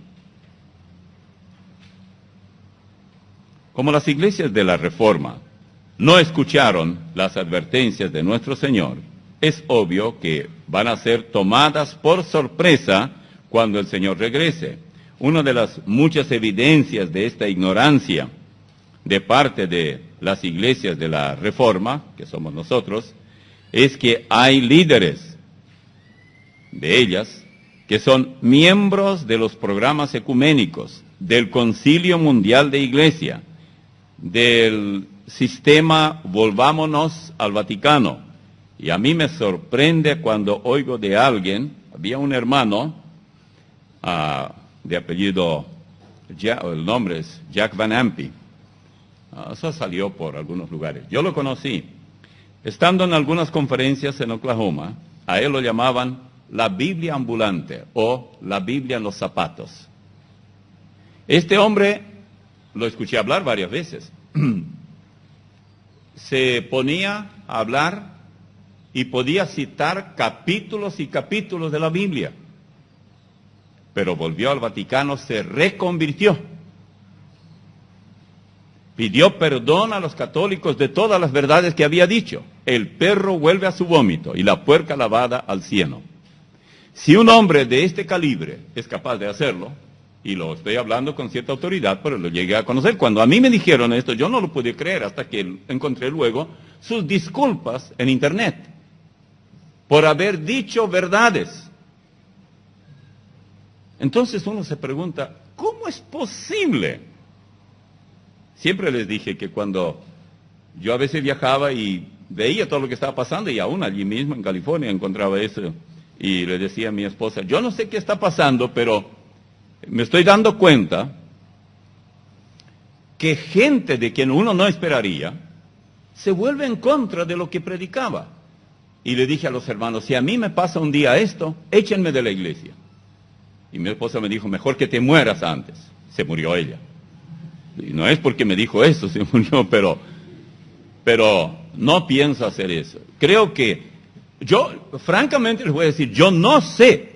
Como las iglesias de la Reforma no escucharon las advertencias de nuestro Señor, es obvio que van a ser tomadas por sorpresa cuando el Señor regrese. Una de las muchas evidencias de esta ignorancia de parte de las iglesias de la Reforma, que somos nosotros, es que hay líderes de ellas que son miembros de los programas ecuménicos, del Concilio Mundial de Iglesia, del sistema Volvámonos al Vaticano. Y a mí me sorprende cuando oigo de alguien, había un hermano de apellido, el nombre es Jack Van Ampe. Eso salió por algunos lugares. Yo lo conocí. Estando en algunas conferencias en Oklahoma, a él lo llamaban la Biblia ambulante o la Biblia en los zapatos. Este hombre, lo escuché hablar varias veces, se ponía a hablar y podía citar capítulos y capítulos de la Biblia, pero volvió al Vaticano, se reconvirtió, pidió perdón a los católicos de todas las verdades que había dicho. El perro vuelve a su vómito y la puerca lavada al cieno. Si un hombre de este calibre es capaz de hacerlo, y lo estoy hablando con cierta autoridad, pero lo llegué a conocer. Cuando a mí me dijeron esto, yo no lo pude creer hasta que encontré luego sus disculpas en Internet por haber dicho verdades. Entonces uno se pregunta, ¿cómo es posible? Siempre les dije que cuando yo a veces viajaba y veía todo lo que estaba pasando, y aún allí mismo en California encontraba eso, y le decía a mi esposa, yo no sé qué está pasando, pero me estoy dando cuenta que gente de quien uno no esperaría se vuelve en contra de lo que predicaba. Y le dije a los hermanos, si a mí me pasa un día esto, échenme de la iglesia. Y mi esposa me dijo, mejor que te mueras antes. Se murió ella. Y no es porque me dijo eso, se murió, pero no pienso hacer eso. Creo que yo, francamente les voy a decir, yo no sé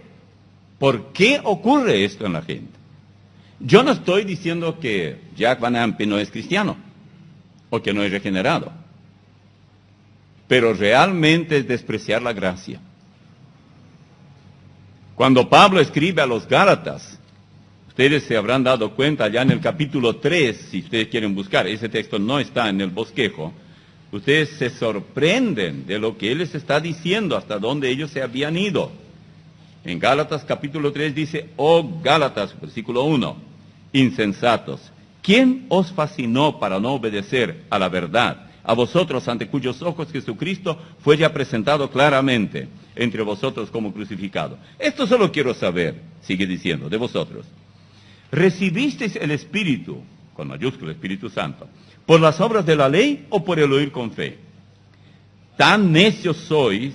por qué ocurre esto en la gente. Yo no estoy diciendo que Jack Van Ampe no es cristiano o que no es regenerado, pero realmente es despreciar la gracia. Cuando Pablo escribe a los Gálatas Ustedes se habrán dado cuenta ya en el capítulo 3, si ustedes quieren buscar, ese texto no está en el bosquejo. Ustedes se sorprenden de lo que él les está diciendo, hasta dónde ellos se habían ido. En Gálatas capítulo 3 dice, oh Gálatas, versículo 1, insensatos, ¿quién os fascinó para no obedecer a la verdad? A vosotros, ante cuyos ojos Jesucristo fue ya presentado claramente entre vosotros como crucificado. Esto solo quiero saber, sigue diciendo, de vosotros. ¿Recibisteis el Espíritu, con mayúscula Espíritu Santo, por las obras de la ley o por el oír con fe? Tan necios sois,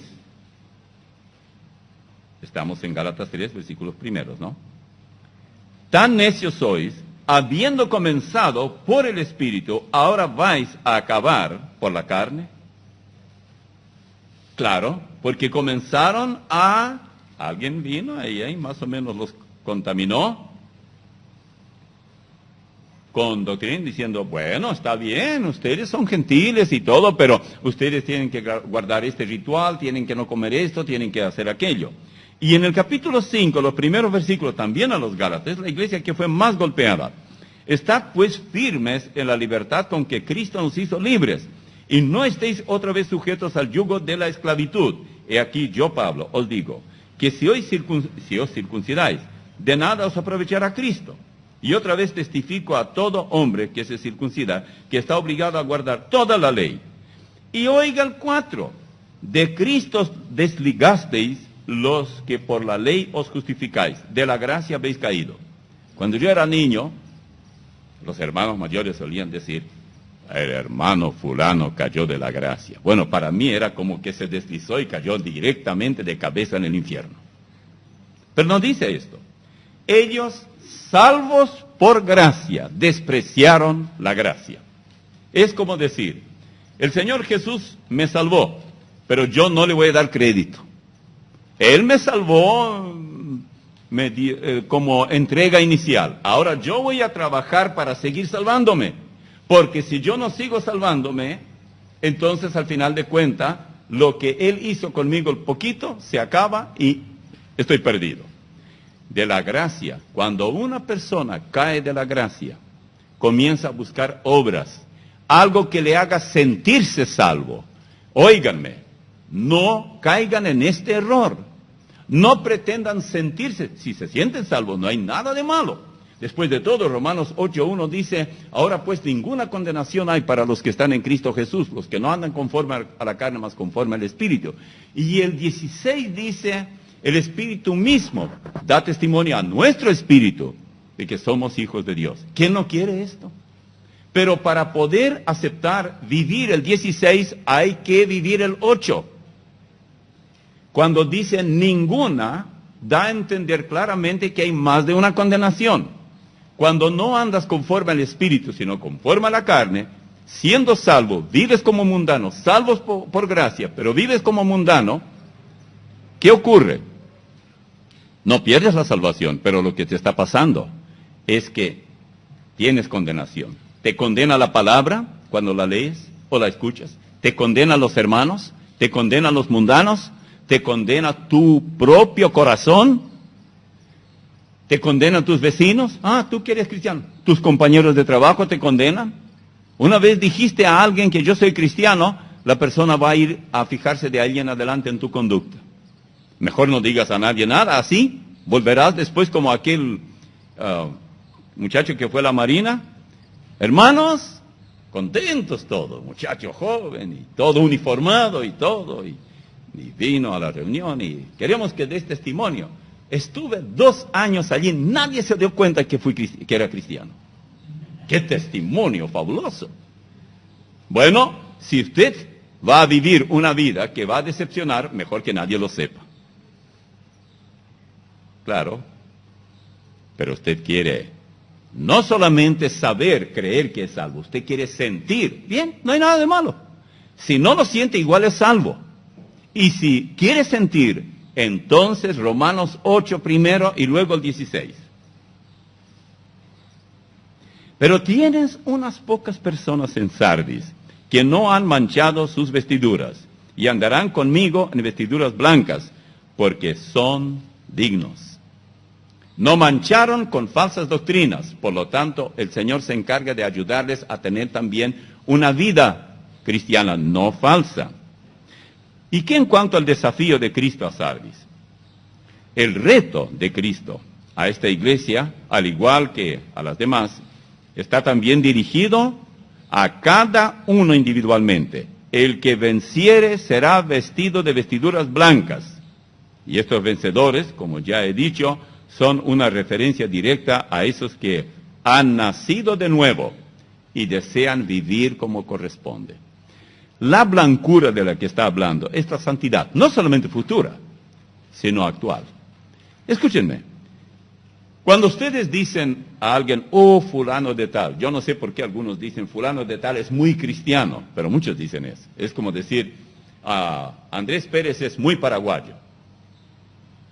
estamos en Gálatas 3, versículos primeros, ¿no? Tan necios sois, habiendo comenzado por el Espíritu, ahora vais a acabar por la carne. Claro, porque comenzaron alguien vino ahí y más o menos los contaminó con doctrina, diciendo, bueno, está bien, ustedes son gentiles y todo, pero ustedes tienen que guardar este ritual, tienen que no comer esto, tienen que hacer aquello. Y en el capítulo 5, los primeros versículos, también a los Gálatas, es la iglesia que fue más golpeada. Estad pues firmes en la libertad con que Cristo nos hizo libres, y no estéis otra vez sujetos al yugo de la esclavitud. He aquí yo, Pablo, os digo, que si os circuncidáis, de nada os aprovechará Cristo. Y otra vez testifico a todo hombre que se circuncida, que está obligado a guardar toda la ley. Y oiga el 4, de Cristo desligasteis los que por la ley os justificáis, de la gracia habéis caído. Cuando yo era niño, los hermanos mayores solían decir, el hermano fulano cayó de la gracia. Bueno, para mí era como que se deslizó y cayó directamente de cabeza en el infierno. Pero no dice esto. Ellos, salvos por gracia, despreciaron la gracia. Es como decir, el Señor Jesús me salvó, pero yo no le voy a dar crédito. Él me salvó como entrega inicial. Ahora yo voy a trabajar para seguir salvándome. Porque si yo no sigo salvándome, entonces al final de cuentas, lo que Él hizo conmigo el poquito se acaba y estoy perdido. De la gracia, cuando una persona cae de la gracia, comienza a buscar obras, algo que le haga sentirse salvo. Óiganme, no caigan en este error. No pretendan sentirse, si se sienten salvos, no hay nada de malo. Después de todo, Romanos 8:1 dice, ahora pues ninguna condenación hay para los que están en Cristo Jesús, los que no andan conforme a la carne, más conforme al Espíritu. Y el 16 dice, el Espíritu mismo da testimonio a nuestro espíritu de que somos hijos de Dios. ¿Quién no quiere esto? Pero para poder aceptar vivir el 16, hay que vivir el 8. Cuando dice ninguna, da a entender claramente que hay más de una condenación. Cuando no andas conforme al Espíritu, sino conforme a la carne, siendo salvo, vives como mundano, salvos por gracia, pero vives como mundano, ¿qué ocurre? No pierdes la salvación, pero lo que te está pasando es que tienes condenación. Te condena la palabra cuando la lees o la escuchas, te condena los hermanos, te condena los mundanos, te condena tu propio corazón, te condenan tus vecinos. Tú que eres cristiano. Tus compañeros de trabajo te condenan. Una vez dijiste a alguien que yo soy cristiano, la persona va a ir a fijarse de ahí en adelante en tu conducta. Mejor no digas a nadie nada, así volverás después como aquel muchacho que fue a la marina. Hermanos, contentos todos, muchacho joven y todo uniformado y todo, y vino a la reunión y queremos que des testimonio. Estuve 2 años allí, nadie se dio cuenta que era cristiano. ¡Qué testimonio fabuloso! Bueno, si usted va a vivir una vida que va a decepcionar, mejor que nadie lo sepa. Claro, pero usted quiere no solamente saber, creer que es salvo, usted quiere sentir. Bien, no hay nada de malo. Si no lo siente, igual es salvo. Y si quiere sentir, entonces Romanos 8 primero y luego el 16. Pero tienes unas pocas personas en Sardis que no han manchado sus vestiduras y andarán conmigo en vestiduras blancas porque son dignos. No mancharon con falsas doctrinas. Por lo tanto, el Señor se encarga de ayudarles a tener también una vida cristiana no falsa. ¿Y qué en cuanto al desafío de Cristo a Sardis? El reto de Cristo a esta iglesia, al igual que a las demás, está también dirigido a cada uno individualmente. El que venciere será vestido de vestiduras blancas. Y estos vencedores, como ya he dicho, son una referencia directa a esos que han nacido de nuevo y desean vivir como corresponde. La blancura de la que está hablando es la santidad, no solamente futura, sino actual. Escúchenme, cuando ustedes dicen a alguien, oh, fulano de tal, yo no sé por qué algunos dicen, fulano de tal es muy cristiano, pero muchos dicen eso. Es como decir, Andrés Pérez es muy paraguayo.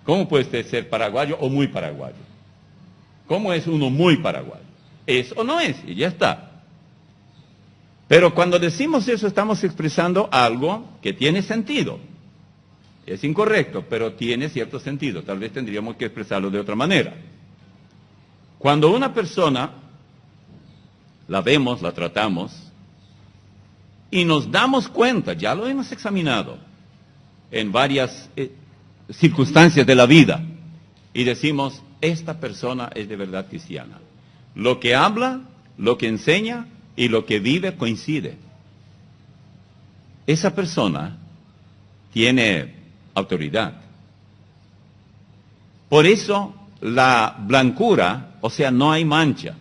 ¿Cómo puede usted ser paraguayo o muy paraguayo? ¿Cómo es uno muy paraguayo? ¿Es o no es? Y ya está. Pero cuando decimos eso estamos expresando algo que tiene sentido. Es incorrecto, pero tiene cierto sentido. Tal vez tendríamos que expresarlo de otra manera. Cuando una persona la vemos, la tratamos, y nos damos cuenta, ya lo hemos examinado en varias circunstancias de la vida, y decimos, esta persona es de verdad cristiana. Lo que habla, lo que enseña y lo que vive coincide. Esa persona tiene autoridad. Por eso la blancura, o sea, no hay mancha.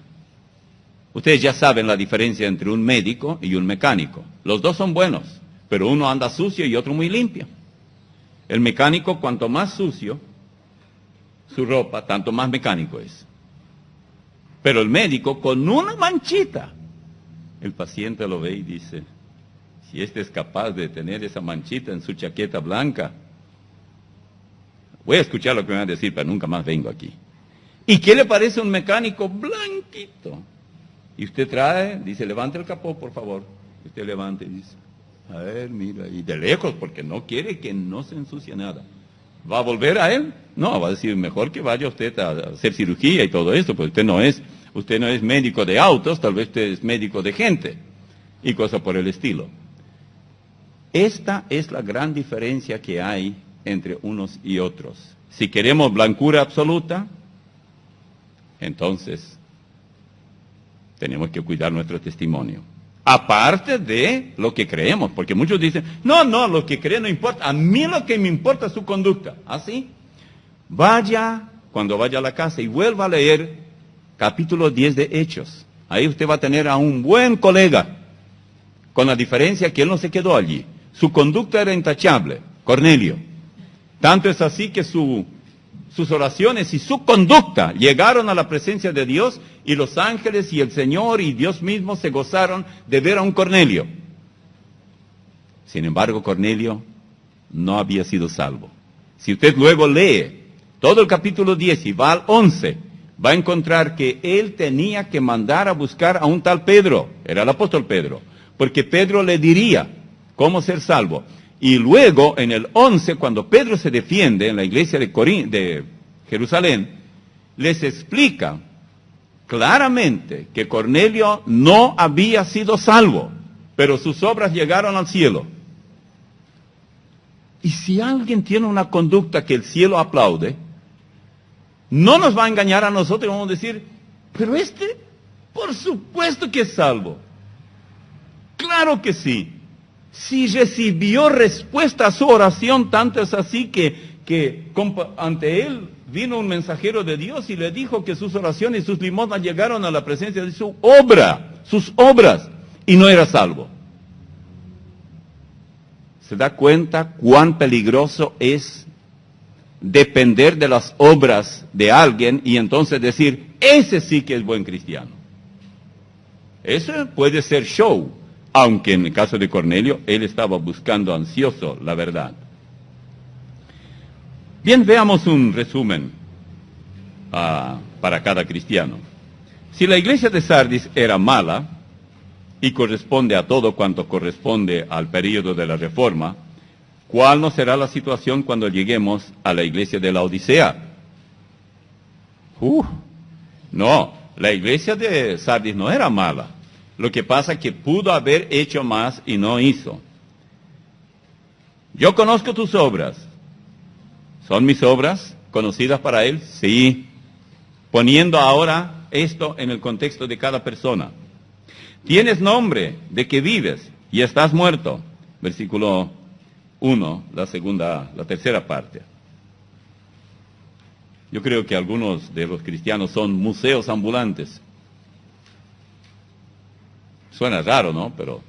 Ustedes ya saben la diferencia entre un médico y un mecánico. Los dos son buenos, pero uno anda sucio y otro muy limpio. El mecánico, cuanto más sucio su ropa, tanto más mecánico es. Pero el médico, con una manchita, el paciente lo ve y dice, si este es capaz de tener esa manchita en su chaqueta blanca, voy a escuchar lo que me van a decir, pero nunca más vengo aquí. ¿Y qué le parece un mecánico blanquito? Y usted trae, dice, levante el capó, por favor. Usted levanta y dice, a ver, mira, y de lejos, porque no quiere que no se ensucie nada. ¿Va a volver a él? No, va a decir, mejor que vaya usted a hacer cirugía y todo esto, pues usted no es médico de autos, tal vez usted es médico de gente, y cosas por el estilo. Esta es la gran diferencia que hay entre unos y otros. Si queremos blancura absoluta, entonces tenemos que cuidar nuestro testimonio. Aparte de lo que creemos, porque muchos dicen, no, lo que cree no importa, a mí lo que me importa es su conducta. ¿Así? Vaya, cuando vaya a la casa y vuelva a leer capítulo 10 de Hechos. Ahí usted va a tener a un buen colega, con la diferencia que él no se quedó allí. Su conducta era intachable, Cornelio. Tanto es así que sus oraciones y su conducta llegaron a la presencia de Dios y los ángeles y el Señor y Dios mismo se gozaron de ver a un Cornelio. Sin embargo, Cornelio no había sido salvo. Si usted luego lee todo el capítulo 10 y va al 11, va a encontrar que él tenía que mandar a buscar a un tal Pedro, era el apóstol Pedro, porque Pedro le diría cómo ser salvo. Y luego, en el 11, cuando Pedro se defiende en la iglesia de Jerusalén, les explica claramente que Cornelio no había sido salvo, pero sus obras llegaron al cielo. Y si alguien tiene una conducta que el cielo aplaude, no nos va a engañar a nosotros y vamos a decir, pero este, por supuesto que es salvo. Claro que sí. Si recibió respuesta a su oración, tanto es así que ante él vino un mensajero de Dios y le dijo que sus oraciones y sus limosnas llegaron a la presencia de su obra, sus obras, y no era salvo. ¿Se da cuenta cuán peligroso es depender de las obras de alguien y entonces decir, ese sí que es buen cristiano? Eso puede ser show. Aunque en el caso de Cornelio, él estaba buscando ansioso la verdad. Bien, veamos un resumen para cada cristiano. Si la iglesia de Sardis era mala, y corresponde a todo cuanto corresponde al período de la Reforma, ¿cuál no será la situación cuando lleguemos a la iglesia de la Odisea? No, la iglesia de Sardis no era mala. Lo que pasa es que pudo haber hecho más y no hizo. Yo conozco tus obras. ¿Son mis obras conocidas para él? Sí. Poniendo ahora esto en el contexto de cada persona. Tienes nombre de que vives y estás muerto. Versículo 1, la tercera parte. Yo creo que algunos de los cristianos son museos ambulantes. Suena raro, ¿no? Pero,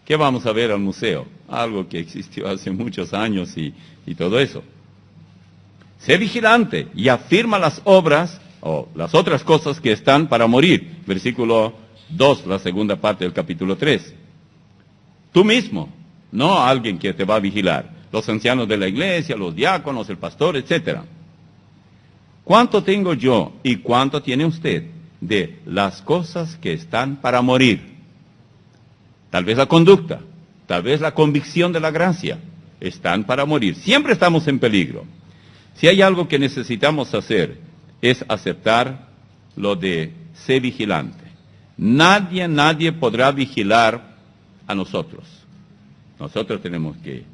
¿qué vamos a ver al museo? Algo que existió hace muchos años y todo eso. Sé vigilante y afirma las obras o las otras cosas que están para morir. Versículo 2, la segunda parte del capítulo 3. Tú mismo, no alguien que te va a vigilar. Los ancianos de la iglesia, los diáconos, el pastor, etcétera. ¿Cuánto tengo yo y cuánto tiene usted de las cosas que están para morir? Tal vez la conducta, tal vez la convicción de la gracia, están para morir. Siempre estamos en peligro. Si hay algo que necesitamos hacer, es aceptar lo de ser vigilante. Nadie podrá vigilar a nosotros. Nosotros tenemos que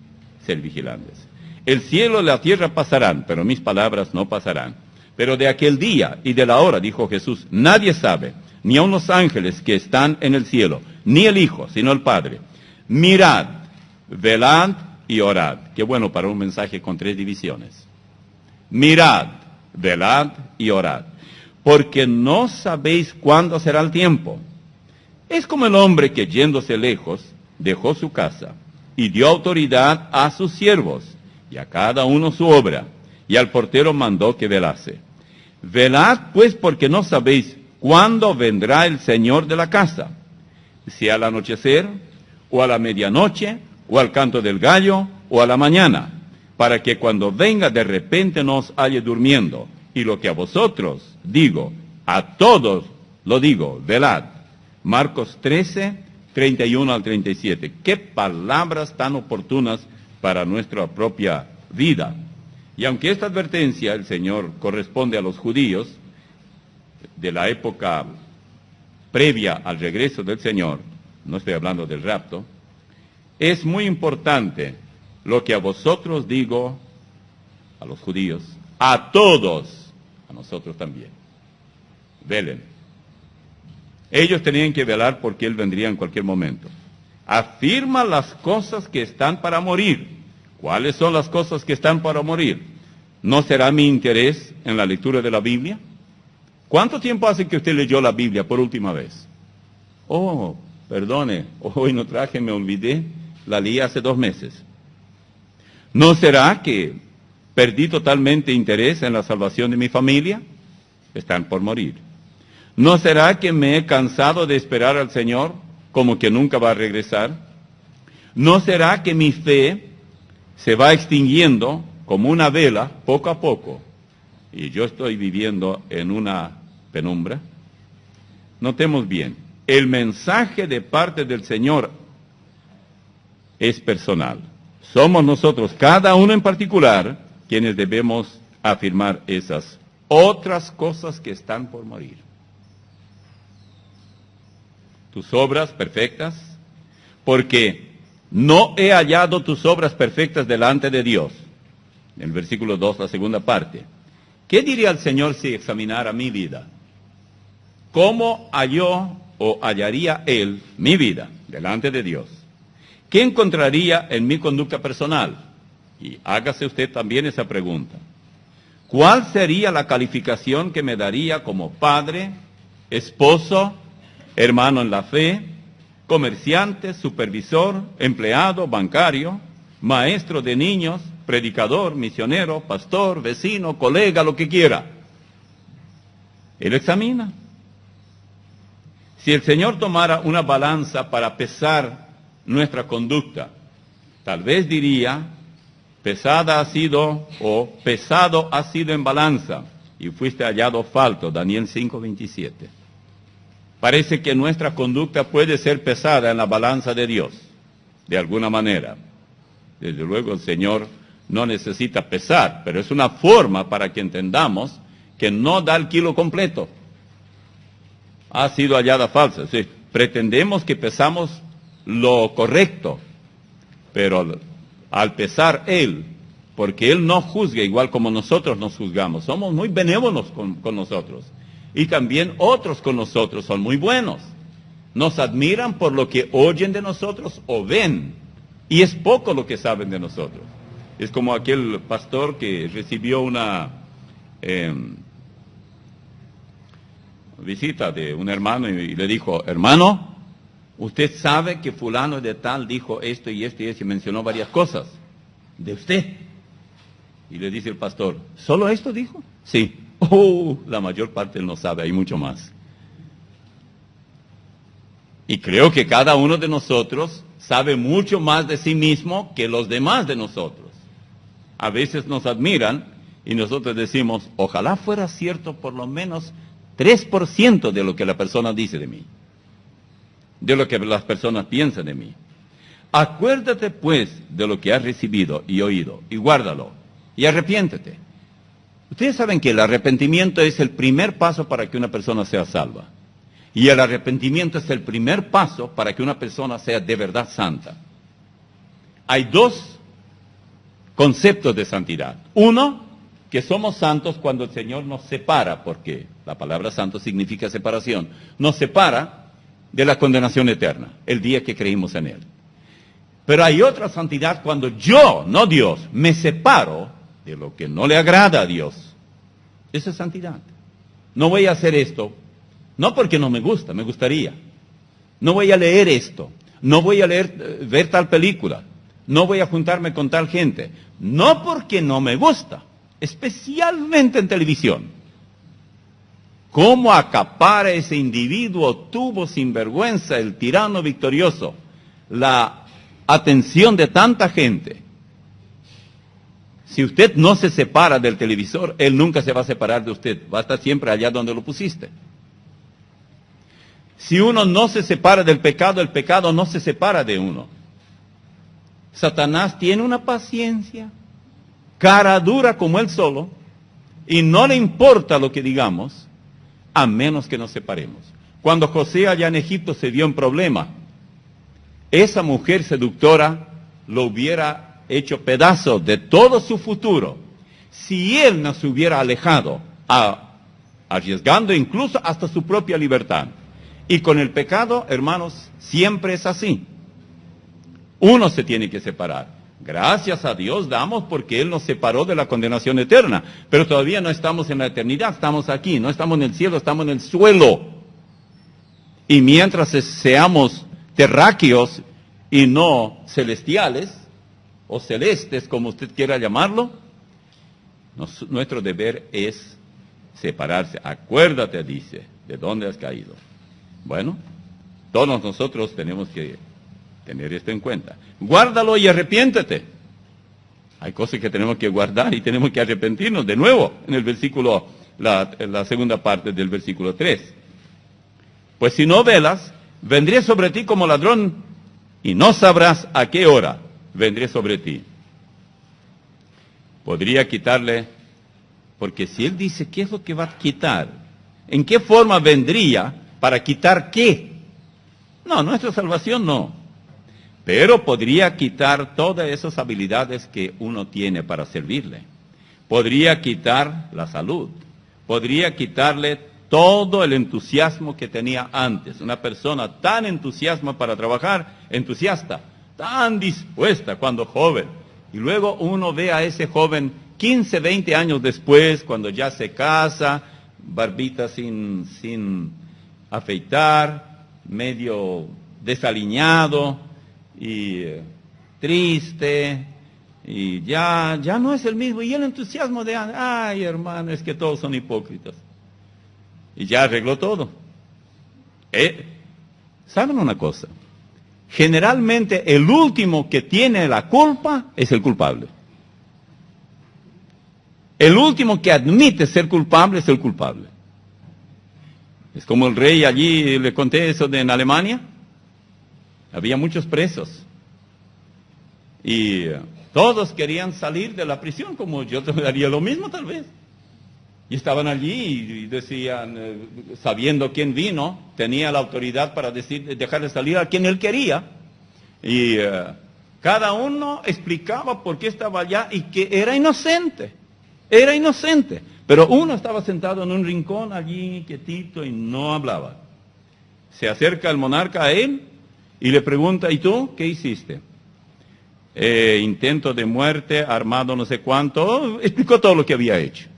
ser vigilantes. El cielo y la tierra pasarán, pero mis palabras no pasarán. Pero de aquel día y de la hora, dijo Jesús, nadie sabe, ni aun los ángeles que están en el cielo, ni el Hijo, sino el Padre. Mirad, velad y orad. Qué bueno para un mensaje con 3 divisiones. Mirad, velad y orad, porque no sabéis cuándo será el tiempo. Es como el hombre que yéndose lejos, dejó su casa y dio autoridad a sus siervos, y a cada uno su obra, y al portero mandó que velase. Velad pues, porque no sabéis cuándo vendrá el Señor de la casa, si al anochecer, o a la medianoche, o al canto del gallo, o a la mañana, para que cuando venga de repente no os halle durmiendo. Y lo que a vosotros digo, a todos lo digo, velad. Marcos 13, 31 al 37. Qué palabras tan oportunas para nuestra propia vida. Y aunque esta advertencia, el Señor, corresponde a los judíos de la época previa al regreso del Señor, no estoy hablando del rapto, es muy importante lo que a vosotros digo, a los judíos, a todos, a nosotros también. Velen. Ellos tenían que velar porque Él vendría en cualquier momento. Afirma las cosas que están para morir. ¿Cuáles son las cosas que están para morir? ¿No será mi interés en la lectura de la Biblia? ¿Cuánto tiempo hace que usted leyó la Biblia por última vez? Oh, perdone, hoy no traje, me olvidé, la leí hace 2 meses. ¿No será que perdí totalmente interés en la salvación de mi familia? Están por morir. ¿No será que me he cansado de esperar al Señor como que nunca va a regresar? ¿No será que mi fe se va extinguiendo como una vela poco a poco y yo estoy viviendo en una penumbra? Notemos bien, el mensaje de parte del Señor es personal. Somos nosotros, cada uno en particular, quienes debemos afirmar esas otras cosas que están por morir. Tus obras perfectas, porque no he hallado tus obras perfectas delante de Dios. En el versículo 2, la segunda parte. ¿Qué diría el Señor si examinara mi vida? ¿Cómo halló o hallaría Él mi vida delante de Dios? ¿Qué encontraría en mi conducta personal? Y hágase usted también esa pregunta. ¿Cuál sería la calificación que me daría como padre, esposo, hermano en la fe, comerciante, supervisor, empleado, bancario, maestro de niños, predicador, misionero, pastor, vecino, colega, lo que quiera? Él examina. Si el Señor tomara una balanza para pesar nuestra conducta, tal vez diría, pesada ha sido o pesado ha sido en balanza y fuiste hallado falto, Daniel 5:27. Parece que nuestra conducta puede ser pesada en la balanza de Dios, de alguna manera. Desde luego el Señor no necesita pesar, pero es una forma para que entendamos que no da el kilo completo. Ha sido hallada falsa. Sí, pretendemos que pesamos lo correcto, pero al pesar Él, porque Él no juzga igual como nosotros nos juzgamos, somos muy benévolos con nosotros, y también otros con nosotros son muy buenos. Nos admiran por lo que oyen de nosotros o ven, y es poco lo que saben de nosotros. Es como aquel pastor que recibió una visita de un hermano y le dijo: hermano, usted sabe que fulano de tal dijo esto y esto y esto, y mencionó varias cosas de usted. Y le dice el pastor: ¿solo esto dijo? Sí. La mayor parte él no sabe, hay mucho más. Y creo que cada uno de nosotros sabe mucho más de sí mismo que los demás de nosotros. A veces nos admiran y nosotros decimos: ojalá fuera cierto por lo menos 3% de lo que la persona dice de mí, de lo que las personas piensan de mí. Acuérdate pues de lo que has recibido y oído, y guárdalo, y arrepiéntete. Ustedes saben que el arrepentimiento es el primer paso para que una persona sea salva. Y el arrepentimiento es el primer paso para que una persona sea de verdad santa. Hay dos conceptos de santidad. Uno, que somos santos cuando el Señor nos separa, porque la palabra santo significa separación, nos separa de la condenación eterna, el día que creímos en Él. Pero hay otra santidad cuando yo, no Dios, me separo de lo que no le agrada a Dios. Esa es santidad. No voy a hacer esto, no porque no me gusta, me gustaría. No voy a leer esto, no voy a ver tal película, no voy a juntarme con tal gente, no porque no me gusta, especialmente en televisión. ¿Cómo acapara ese individuo tuvo sinvergüenza, el tirano victorioso, la atención de tanta gente? Si usted no se separa del televisor, él nunca se va a separar de usted, va a estar siempre allá donde lo pusiste. Si uno no se separa del pecado, el pecado no se separa de uno. Satanás tiene una paciencia, cara dura como él solo, y no le importa lo que digamos, a menos que nos separemos. Cuando José allá en Egipto se vio en problema, esa mujer seductora lo hubiera hecho pedazos de todo su futuro, si él no se hubiera alejado, arriesgando incluso hasta su propia libertad. Y con el pecado, hermanos, siempre es así. Uno se tiene que separar. Gracias a Dios damos porque Él nos separó de la condenación eterna. Pero todavía no estamos en la eternidad, estamos aquí. No estamos en el cielo, estamos en el suelo. Y mientras seamos terráqueos y no celestiales, o celestes, como usted quiera llamarlo, nuestro deber es separarse. Acuérdate, dice, de dónde has caído. Bueno, todos nosotros tenemos que tener esto en cuenta. Guárdalo y arrepiéntete. Hay cosas que tenemos que guardar y tenemos que arrepentirnos. De nuevo, en el versículo, la segunda parte del versículo 3. Pues si no velas, vendré sobre ti como ladrón y no sabrás a qué hora vendré sobre ti. Podría quitarle, porque si él dice qué es lo que va a quitar, ¿en qué forma vendría para quitar qué? No, nuestra salvación no. Pero podría quitar todas esas habilidades que uno tiene para servirle. Podría quitar la salud. Podría quitarle todo el entusiasmo que tenía antes. Una persona tan entusiasma para trabajar, entusiasta, tan dispuesta cuando joven. Y luego uno ve a ese joven 15, 20 años después, cuando ya se casa, barbita sin afeitar, medio desaliñado y triste, y ya no es el mismo. Y el entusiasmo de antes, ay hermano, es que todos son hipócritas. Y ya arregló todo. ¿Saben una cosa? Generalmente el último que tiene la culpa es el culpable. El último que admite ser culpable es el culpable. Es como el rey allí, le conté eso en Alemania. Había muchos presos. Y todos querían salir de la prisión, como yo haría lo mismo tal vez. Y estaban allí y decían, sabiendo quién vino, tenía la autoridad para dejarle salir a quien él quería. Y cada uno explicaba por qué estaba allá y que era inocente. Era inocente. Pero uno estaba sentado en un rincón allí, quietito, y no hablaba. Se acerca el monarca a él y le pregunta, ¿y tú qué hiciste? Intento de muerte, armado no sé cuánto. Explicó todo lo que había hecho.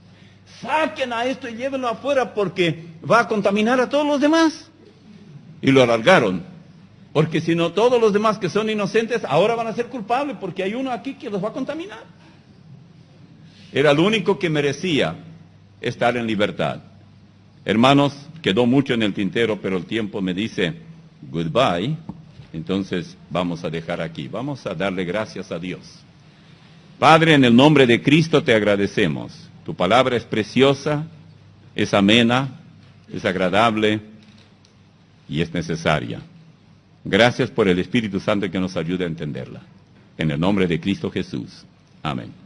Saquen a esto y llévenlo afuera porque va a contaminar a todos los demás. Y lo largaron. Porque si no, todos los demás que son inocentes ahora van a ser culpables porque hay uno aquí que los va a contaminar. Era el único que merecía estar en libertad. Hermanos, quedó mucho en el tintero, pero el tiempo me dice goodbye. Entonces vamos a dejar aquí. Vamos a darle gracias a Dios. Padre, en el nombre de Cristo te agradecemos. Tu palabra es preciosa, es amena, es agradable y es necesaria. Gracias por el Espíritu Santo que nos ayuda a entenderla. En el nombre de Cristo Jesús. Amén.